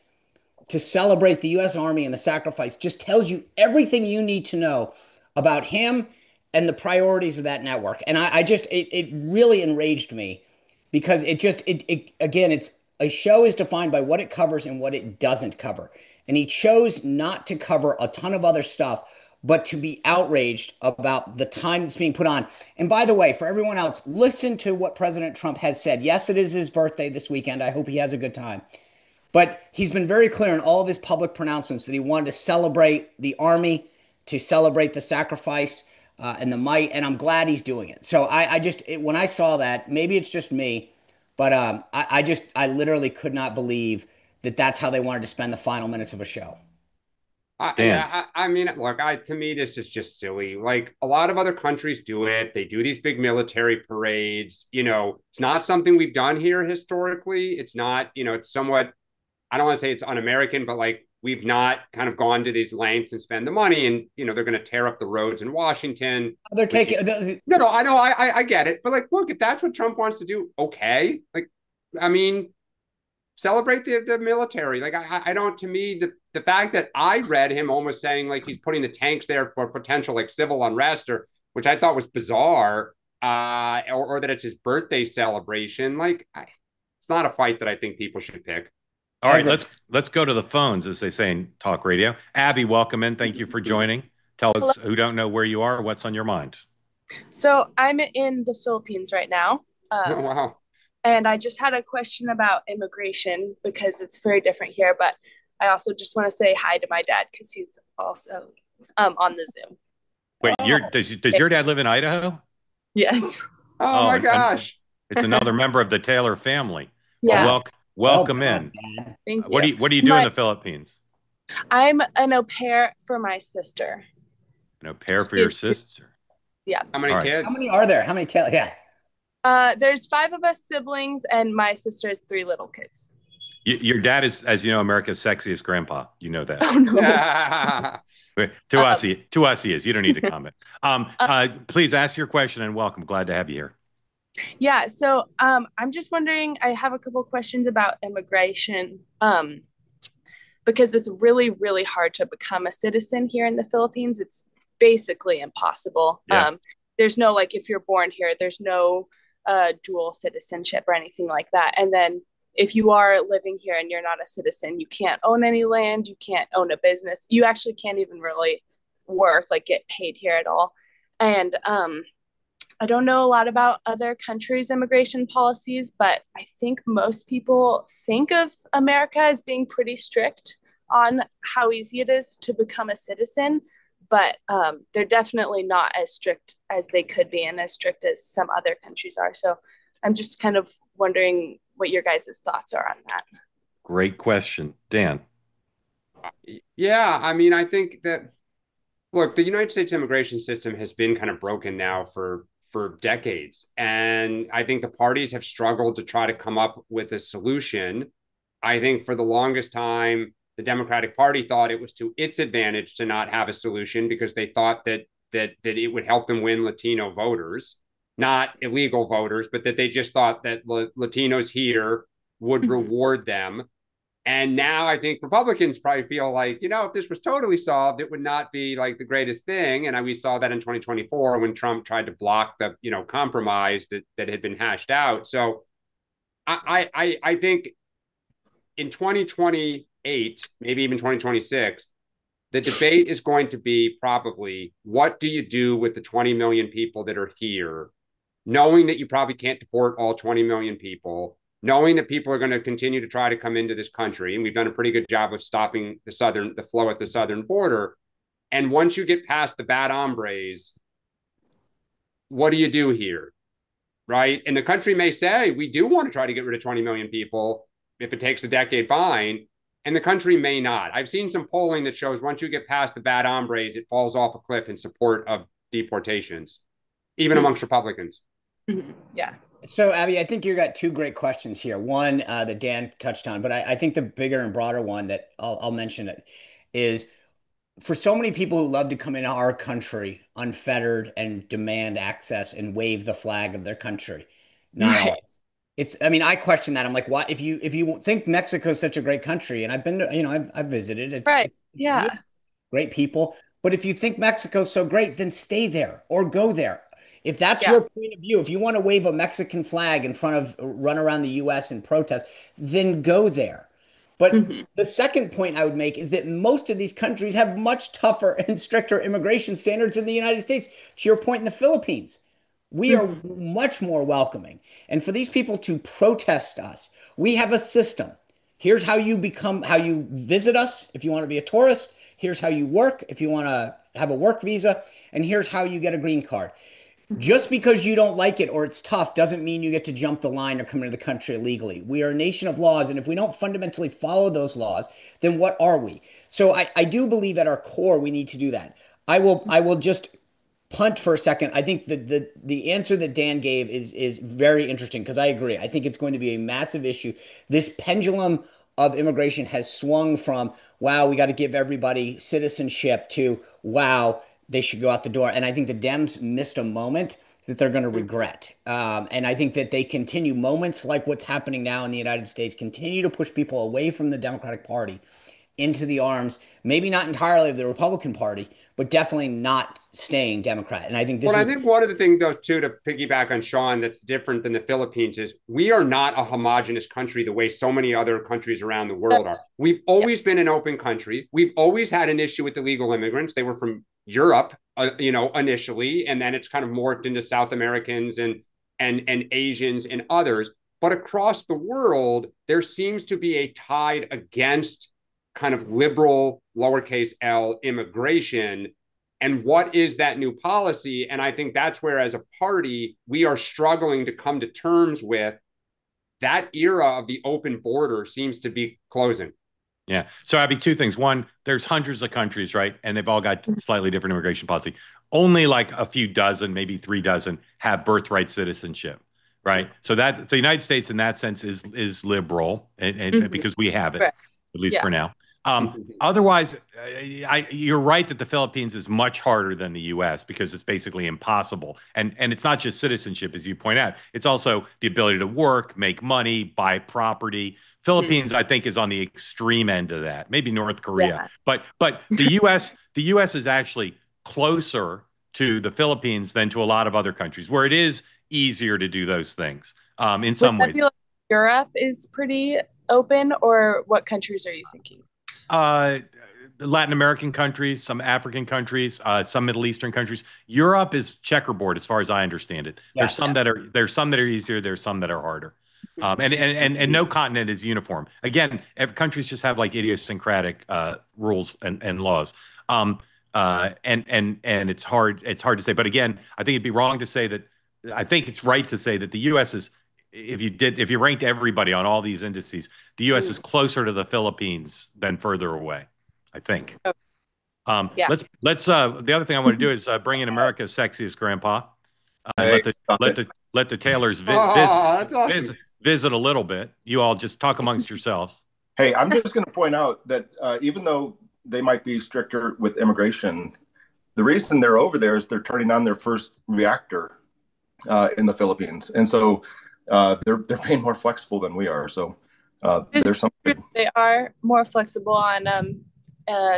to celebrate the U.S. Army and the sacrifice just tells you everything you need to know about him and the priorities of that network. And it really enraged me because again, it's a show is defined by what it covers and what it doesn't cover. And he chose not to cover a ton of other stuff, but to be outraged about the time that's being put on. And by the way, for everyone else, listen to what President Trump has said. Yes, it is his birthday this weekend. I hope he has a good time. But he's been very clear in all of his public pronouncements that he wanted to celebrate the Army, to celebrate the sacrifice and the might, and I'm glad he's doing it. So when I saw that, maybe it's just me, but I literally could not believe that that's how they wanted to spend the final minutes of a show. I mean, look, to me, this is just silly. Like a lot of other countries do it. They do these big military parades. It's not something we've done here historically. It's not, it's somewhat, I don't want to say it's un-American, but like we've not kind of gone to these lengths and spend the money, and they're going to tear up the roads in Washington. They're taking no, I know, I get it, but like, look, if that's what Trump wants to do, okay. Like, I mean, celebrate the military. Like, I don't. To me, the fact that I read him almost saying like he's putting the tanks there for potential like civil unrest, or which I thought was bizarre, or that it's his birthday celebration. Like, it's not a fight that I think people should pick. All right, let's go to the phones, as they say in talk radio. Abby, welcome in. Thank you for joining. Tell us who don't know where you are, what's on your mind. So I'm in the Philippines right now. Oh, wow. And I just had a question about immigration because it's very different here. But I also just want to say hi to my dad because he's also on the Zoom. Wait, does your dad live in Idaho? Yes. Oh my gosh. It's another member of the Taylor family. Yeah. Well, welcome in. Thank you. What do you do in the Philippines? I'm an au pair for my sister. An au pair for your sister? Yeah. How many kids? How many are there? How many Yeah. There's 5 of us siblings, and my sister has 3 little kids. Your dad is, as you know, America's sexiest grandpa. You know that. Oh, no. To us, he is. You don't need to comment. Please ask your question and welcome. Glad to have you here. Yeah. So I'm just wondering, I have a couple of questions about immigration because it's really, really hard to become a citizen here in the Philippines. It's basically impossible. Yeah. There's no, like, if you're born here, there's no dual citizenship or anything like that. And then if you are living here and you're not a citizen, you can't own any land, you can't own a business. You actually can't even really work, like get paid here at all. And I don't know a lot about other countries' immigration policies, but I think most people think of America as being pretty strict on how easy it is to become a citizen. But they're definitely not as strict as they could be and as strict as some other countries are. So I'm just kind of wondering what your guys' thoughts are on that. Great question. Dan. Yeah, I mean, I think that, look, the United States immigration system has been kind of broken now for decades. And I think the parties have struggled to try to come up with a solution. I think for the longest time, the Democratic Party thought it was to its advantage to not have a solution because they thought that it would help them win Latino voters, not illegal voters, but that they just thought that Latinos here would reward them. And now I think Republicans probably feel like, if this was totally solved, it would not be like the greatest thing. And we saw that in 2024 when Trump tried to block the, compromise that had been hashed out. So I think in 2028, maybe even 2026, the debate is going to be probably, what do you do with the 20 million people that are here, knowing that you probably can't deport all 20 million people, knowing that people are going to continue to try to come into this country. And we've done a pretty good job of stopping the flow at the southern border. And once you get past the bad hombres, what do you do here? Right. And the country may say, we do want to try to get rid of 20 million people. If it takes a decade, fine. And the country may not. I've seen some polling that shows once you get past the bad hombres, it falls off a cliff in support of deportations, even amongst Republicans. Yeah. So, Abby, I think you got 2 great questions here. One that Dan touched on, but I think the bigger and broader one that I'll mention it is, for so many people who love to come into our country unfettered and demand access and wave the flag of their country, not always. I question that. I'm like, why? If you think Mexico is such a great country, and I've been to, I've visited. It's Yeah. Great people. But if you think Mexico's so great, then stay there or go there. If that's your point of view, if you want to wave a Mexican flag in front of, run around the U.S. and protest, then go there. But the second point I would make is that most of these countries have much tougher and stricter immigration standards than the United States. To your point, in the Philippines, we are much more welcoming. And for these people to protest us, we have a system. Here's how you visit us if you want to be a tourist. Here's how you work if you want to have a work visa. And here's how you get a green card. Just because you don't like it or it's tough doesn't mean you get to jump the line or come into the country illegally. We are a nation of laws, and if we don't fundamentally follow those laws, then what are we? So I do believe at our core we need to do that. I will just punt for a second. I think the answer that Dan gave is very interesting because I agree. I think it's going to be a massive issue. This pendulum of immigration has swung from, wow, we got to give everybody citizenship to, wow, they should go out the door. And I think the Dems missed a moment that they're going to regret. And I think that they continue moments like what's happening now in the United States, continue to push people away from the Democratic Party into the arms, maybe not entirely of the Republican Party, but definitely not staying Democrat. And I think this Well, is. I think one of the things, though, too, to piggyback on Sean, that's different than the Philippines is we are not a homogenous country the way so many other countries around the world are. We've always been an open country. We've always had an issue with illegal immigrants. They were from Europe, initially, and then it's kind of morphed into South Americans and Asians and others. But across the world, there seems to be a tide against kind of liberal, lowercase L, immigration. And what is that new policy? And I think that's where, as a party, we are struggling to come to terms with that era of the open border seems to be closing. Yeah. So, Abby, two things. One, there's hundreds of countries, right? And they've all got slightly different immigration policy. Only like a few dozen, maybe 3 dozen, have birthright citizenship, right? So the United States in that sense is liberal, and because we have it, Right. at least Yeah. for now. Otherwise, you're right that the Philippines is much harder than the U.S. because it's basically impossible. And it's not just citizenship, as you point out. It's also the ability to work, make money, buy property. Philippines, I think, is on the extreme end of that. Maybe North Korea, but the U.S. is actually closer to the Philippines than to a lot of other countries, where it is easier to do those things in some ways. Like Europe is pretty open, or what countries are you thinking? Latin American countries, some African countries, some Middle Eastern countries. Europe is checkerboard, as far as I understand it. There's some that are easier. There's some that are harder. And no continent is uniform. Again, countries just have like idiosyncratic rules and laws. And it's hard to say. But again, I think it'd be wrong to say that. I think it's right to say that the U.S. is, if you ranked everybody on all these indices, the U.S. is closer to the Philippines than further away, I think. Let's the other thing I want to do is bring in America's sexiest grandpa. Hey, let the Taylors visit a little bit. You all just talk amongst yourselves. Hey, I'm just going to point out that even though they might be stricter with immigration, the reason they're over there is they're turning on their first reactor in the Philippines, and so they're being more flexible than we are. So there's something. They are more flexible on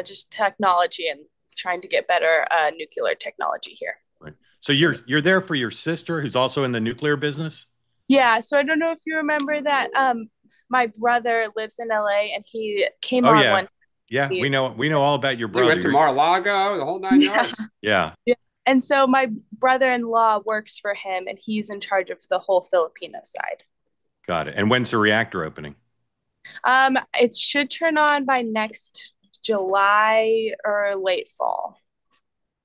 just technology and trying to get better nuclear technology here. Right. So you're there for your sister, who's also in the nuclear business? Yeah. So I don't know if you remember that my brother lives in LA, and he came on one. Yeah, we know all about your brother. We went to Mar-a-Lago, the whole 9 yards. Yeah. And so my brother-in-law works for him, and he's in charge of the whole Filipino side. Got it. And when's the reactor opening? It should turn on by next July or late fall.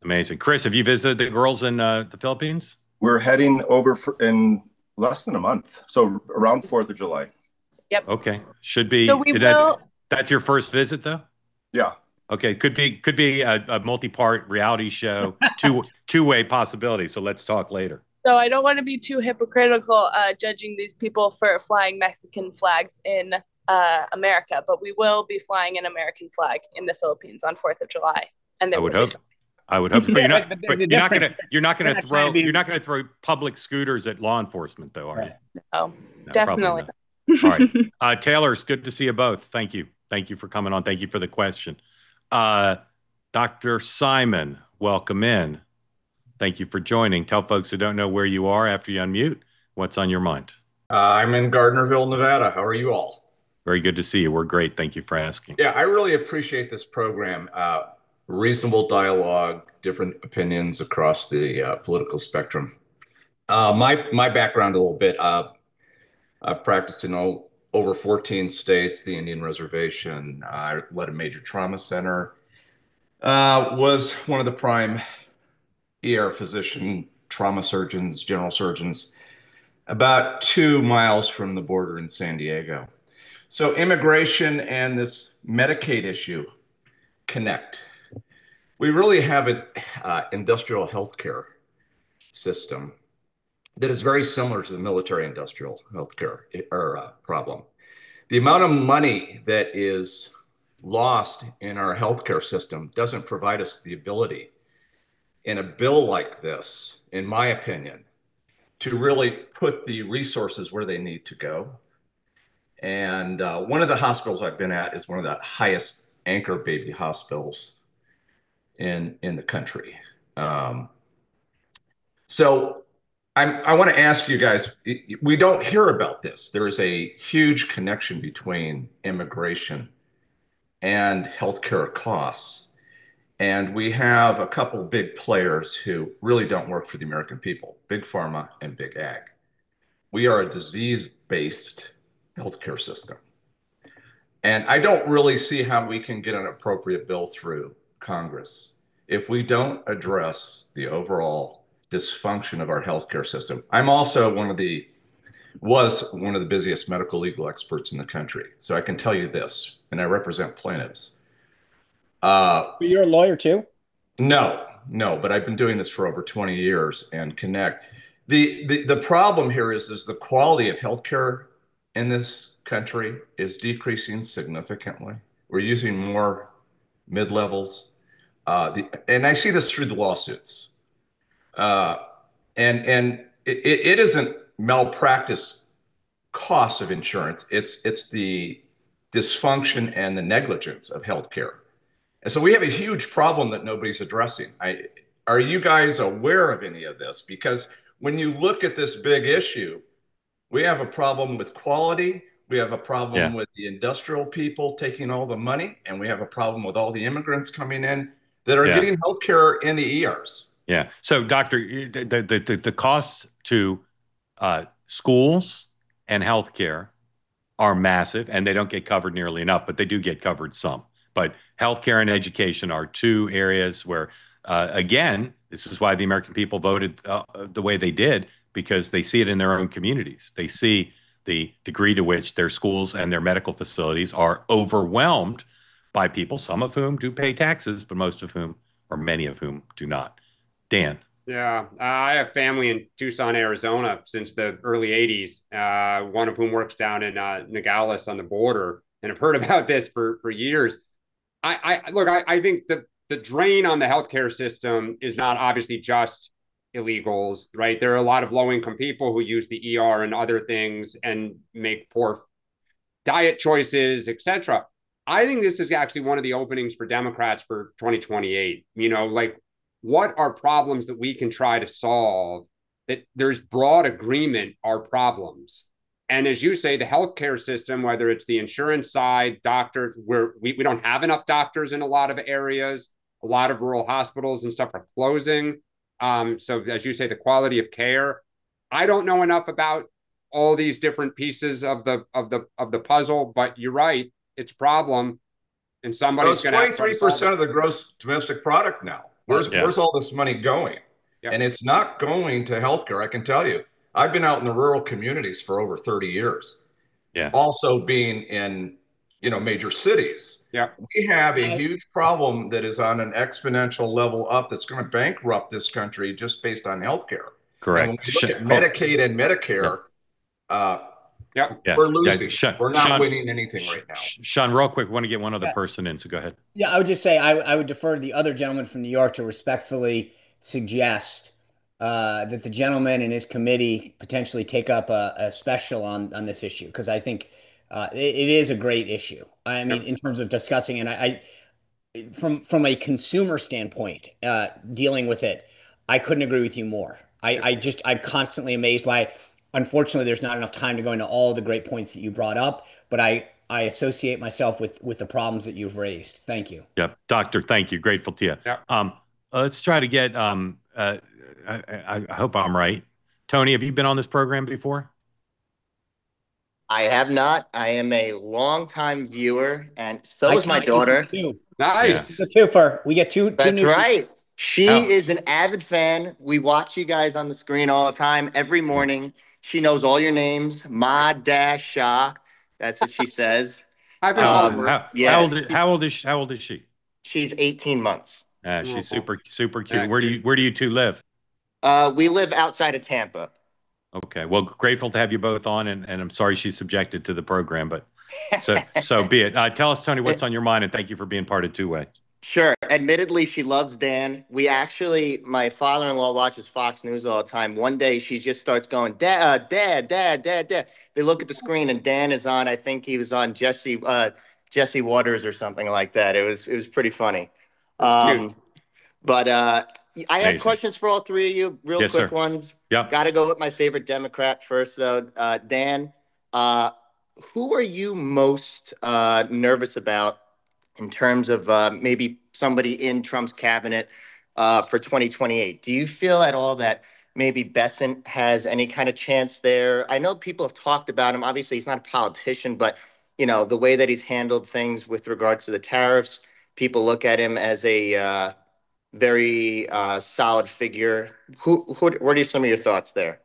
Amazing. Chris, have you visited the girls in the Philippines? We're heading over in less than a month, so around 4th of July. Yep. Okay. Should be. So we will. That's your first visit, though? Yeah. Okay. Could be a multi-part reality show, two-way possibility. So let's talk later. So I don't want to be too hypocritical judging these people for flying Mexican flags in America, but we will be flying an American flag in the Philippines on 4th of July. And I would hope. But you're not gonna throw public scooters at law enforcement, though, are you? No, definitely. All right. Taylor, it's good to see you both. Thank you. Thank you for coming on. Thank you for the question. Dr. Simon, welcome in. Thank you for joining. Tell folks who don't know where you are after you unmute what's on your mind. I'm in Gardnerville, Nevada. How are you all? Very good to see you. We're great. Thank you for asking. Yeah, I really appreciate this program. Reasonable dialogue, different opinions across the political spectrum. My background a little bit. I've practiced in over 14 states, the Indian Reservation. I led a major trauma center. Was one of the prime ER physician, trauma surgeons, general surgeons, about 2 miles from the border in San Diego. So immigration and this Medicaid issue connect. We really have an industrial healthcare system that is very similar to the military industrial healthcare problem. the amount of money that is lost in our healthcare system doesn't provide us the ability in a bill like this, in my opinion, to really put the resources where they need to go. And one of the hospitals I've been at is one of the highest anchor baby hospitals in the country. So I want to ask you guys, we don't hear about this. There is a huge connection between immigration and healthcare costs. And we have a couple big players who really don't work for the American people, Big Pharma and Big Ag. We are a disease-based healthcare system. And I don't really see how we can get an appropriate bill through Congress if we don't address the overall dysfunction of our healthcare system. I'm also was one of the busiest medical legal experts in the country. So I can tell you this, and I represent plaintiffs. But you're a lawyer too? No, but I've been doing this for over 20 years and connect. The problem here is the quality of healthcare in this country is decreasing significantly. We're using more mid-levels. And I see this through the lawsuits. And it isn't malpractice costs of insurance. It's the dysfunction and the negligence of healthcare. And so we have a huge problem that nobody's addressing. Are you guys aware of any of this? Because when you look at this big issue, we have a problem with quality. We have a problem with the industrial people taking all the money, and we have a problem with all the immigrants coming in that are getting healthcare in the ERs. Yeah. So, Doctor, the costs to schools and healthcare are massive, and they don't get covered nearly enough, but they do get covered some. But healthcare and education are two areas where, again, this is why the American people voted the way they did, because they see it in their own communities. They see the degree to which their schools and their medical facilities are overwhelmed by people, some of whom do pay taxes, but most of whom, or many of whom, do not. Dan. Yeah, I have family in Tucson, Arizona since the early 80s, one of whom works down in Nogales on the border, and I've heard about this for years. I think the drain on the healthcare system is not obviously just illegals, right? There are a lot of low-income people who use the ER and other things and make poor diet choices, etc. I think this is actually one of the openings for Democrats for 2028. What are problems that we can try to solve that there's broad agreement are problems? And as you say, the healthcare system, whether it's the insurance side, doctors, we don't have enough doctors in a lot of areas. A lot of rural hospitals and stuff are closing. So as you say, the quality of care, I don't know enough about all these different pieces of the puzzle, but you're right, it's a problem, and somebody's going to have to 23% of the gross domestic product now. Where's all this money going? Yep. And it's not going to healthcare. I can tell you, I've been out in the rural communities for over 30 years. Yeah. Also being in, major cities. Yeah. We have a huge problem that is on an exponential level up that's going to bankrupt this country just based on healthcare. Correct. And when we look at Medicaid and Medicare, we're losing. We're not winning anything right now. Sean, real quick, want to get one other person in, so go ahead. Yeah, I would just say I would defer to the other gentleman from New York to respectfully suggest that the gentleman and his committee potentially take up a special on this issue, because I think it is a great issue. I mean, in terms of discussing, and I from a consumer standpoint, dealing with it, I couldn't agree with you more. I'm constantly amazed by it. Unfortunately, there's not enough time to go into all the great points that you brought up, but I associate myself with the problems that you've raised. Thank you. Yep. Doctor, thank you. Grateful to you. Yep. Let's try to get, I hope I'm right. Tony, have you been on this program before? I have not. I am a longtime viewer, and so is my daughter. Nice. Yeah. We get two. That's right. She is an avid fan. We watch you guys on the screen all the time, every morning. She knows all your names. Ma Dash Shah. That's what she says. How old is she? She's 18 months. She's super cute. Where do you two live? We live outside of Tampa. Okay. Well, grateful to have you both on, and I'm sorry she's subjected to the program, but So be it. Tell us, Tony, what's on your mind, and thank you for being part of Two Way. Sure. Admittedly, she loves Dan. My father-in-law watches Fox News all the time. One day she just starts going, Dad, Dad, Dad, Dad, Dad. They look at the screen and Dan is on, I think he was on Jesse Waters or something like that. It was pretty funny. But I had questions for all three of you, real Yes, quick sir. ones. Yep. Got to go with my favorite Democrat first, though. Dan, who are you most nervous about in terms of maybe somebody in Trump's cabinet for 2028? Do you feel at all that maybe Bessent has any kind of chance there? I know people have talked about him. Obviously, he's not a politician, but the way that he's handled things with regards to the tariffs, people look at him as a very solid figure. What are some of your thoughts there?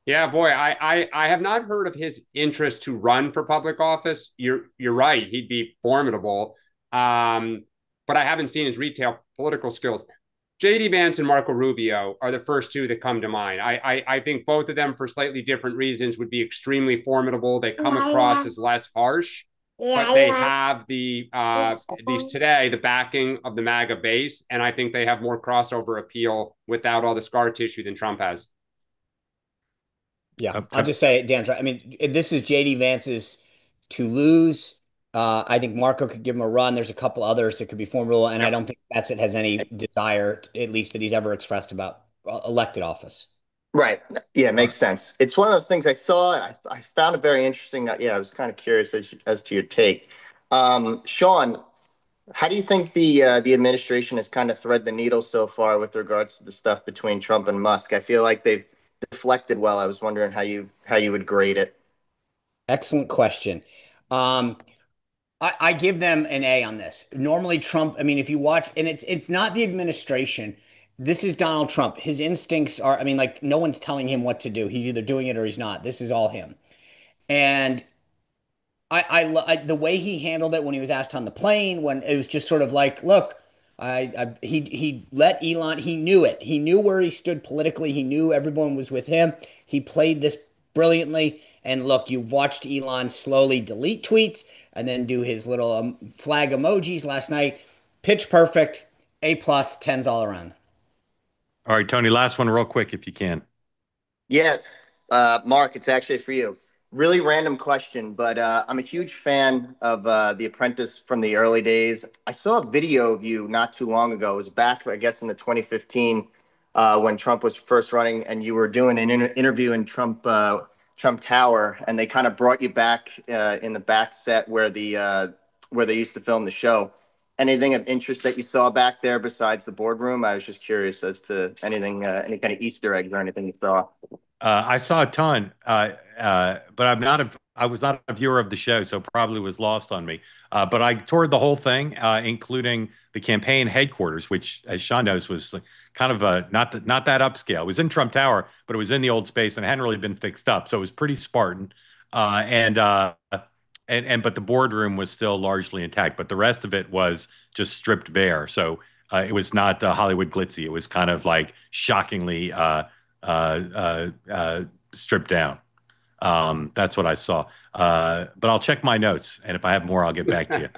Yeah, boy, I have not heard of his interest to run for public office. You're right, he'd be formidable. But I haven't seen his retail political skills. JD Vance and Marco Rubio are the first two that come to mind. I think both of them, for slightly different reasons, would be extremely formidable. They come across as less harsh, but they have the backing of the MAGA base, and I think they have more crossover appeal without all the scar tissue than Trump has. Yeah, I'll just say, Dan's right. I mean, this is JD Vance's to lose. I think Marco could give him a run. There's a couple others that could be formidable, and I don't think Bassett has any desire, at least that he's ever expressed about elected office. Right. Yeah, it makes sense. It's one of those things I saw. I found it very interesting. I was kind of curious as to your take. Sean, how do you think the administration has kind of thread the needle so far with regards to the stuff between Trump and Musk? I feel like they've deflected well. I was wondering how you would grade it. Excellent question. I give them an A on this. Normally, Trump, I mean, if you watch, and it's not the administration. This is Donald Trump. His instincts are, I mean, like no one's telling him what to do. He's either doing it or he's not. This is all him. And the way he handled it when he was asked on the plane, when it was just sort of like, look, he let Elon, he knew it. He knew where he stood politically. He knew everyone was with him. He played this brilliantly. And look, you've watched Elon slowly delete tweets and then do his little flag emojis last night. Pitch perfect, A plus, tens all around. All right, Tony, last one real quick if you can. Yeah, Mark, it's actually for you. Really random question, but I'm a huge fan of The Apprentice from the early days. I saw a video of you not too long ago. It was back, I guess, in the 2015 when Trump was first running, and you were doing an interview in Trump Tower, and they kind of brought you back in the back set where they used to film the show. Anything of interest that you saw back there besides the boardroom? I was just curious as to anything, any kind of Easter eggs or anything you saw. I saw a ton, but I was not a viewer of the show, so probably was lost on me. But I toured the whole thing, including the campaign headquarters, which, as Sean knows, was kind of not that upscale. It was in Trump Tower, but it was in the old space and hadn't really been fixed up, so it was pretty Spartan. But the boardroom was still largely intact, but the rest of it was just stripped bare. So it was not Hollywood glitzy. It was kind of like shockingly stripped down. That's what I saw. But I'll check my notes, and if I have more, I'll get back to you.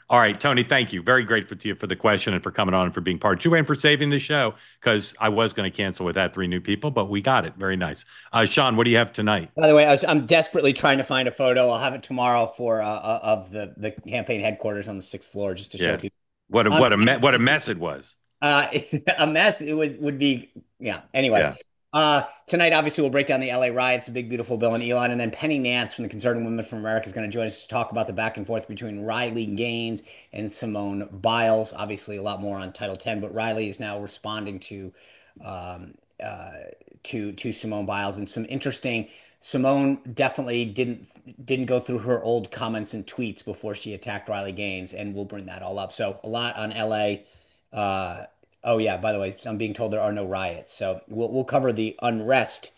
All right, Tony, thank you. Very grateful to you for the question and for coming on and for being part of Two and for saving the show, because I was going to cancel without 3 new people, but we got it. Very nice. Sean, what do you have tonight? By the way, I'm desperately trying to find a photo. I'll have it tomorrow for of the campaign headquarters on the 6th floor, just to show people. What a mess it was. A mess. It would be. Yeah. Anyway. Yeah. Tonight, obviously, we'll break down the LA riots, a big, beautiful bill, and Elon. And then Penny Nance from the Conservative Women from America is going to join us to talk about the back and forth between Riley Gaines and Simone Biles. Obviously, a lot more on Title X, but Riley is now responding to Simone Biles. And some interesting, Simone definitely didn't go through her old comments and tweets before she attacked Riley Gaines, and we'll bring that all up. So a lot on LA. Oh yeah, by the way, I'm being told there are no riots. So we'll cover the unrest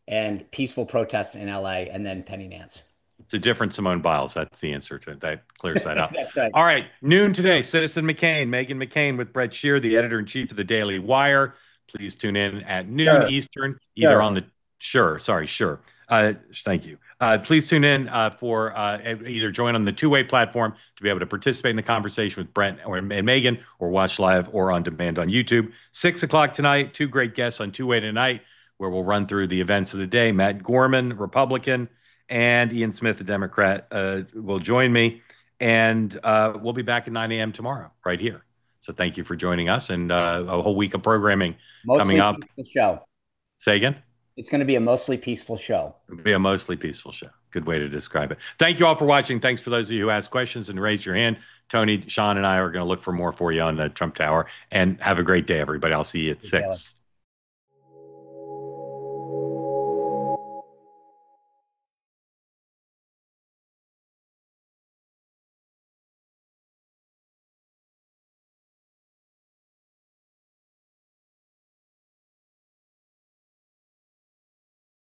and peaceful protests in LA and then Penny Nance. It's a different Simone Biles. That's the answer to it. That clears that up. That's right. All right. Noon today, Citizen McCain, Meghan McCain with Brett Shear, the editor-in-chief of the Daily Wire. Please tune in at noon Eastern, either on the Sure. Thank you. Please tune in for either join on the two-way platform to be able to participate in the conversation with Brent and Megan, or watch live or on demand on YouTube. 6 o'clock tonight, two great guests on Two-Way Tonight, where we'll run through the events of the day. Matt Gorman, Republican, and Ian Smith, the Democrat, will join me. And we'll be back at 9 a.m. tomorrow right here. So thank you for joining us, and a whole week of programming coming up. Peaceful show. Say again? It's going to be a mostly peaceful show. It'll be a mostly peaceful show. Good way to describe it. Thank you all for watching. Thanks for those of you who asked questions and raised your hand. Tony, Sean, and I are going to look for more for you on the Trump Tower. And have a great day, everybody. I'll see you at 6.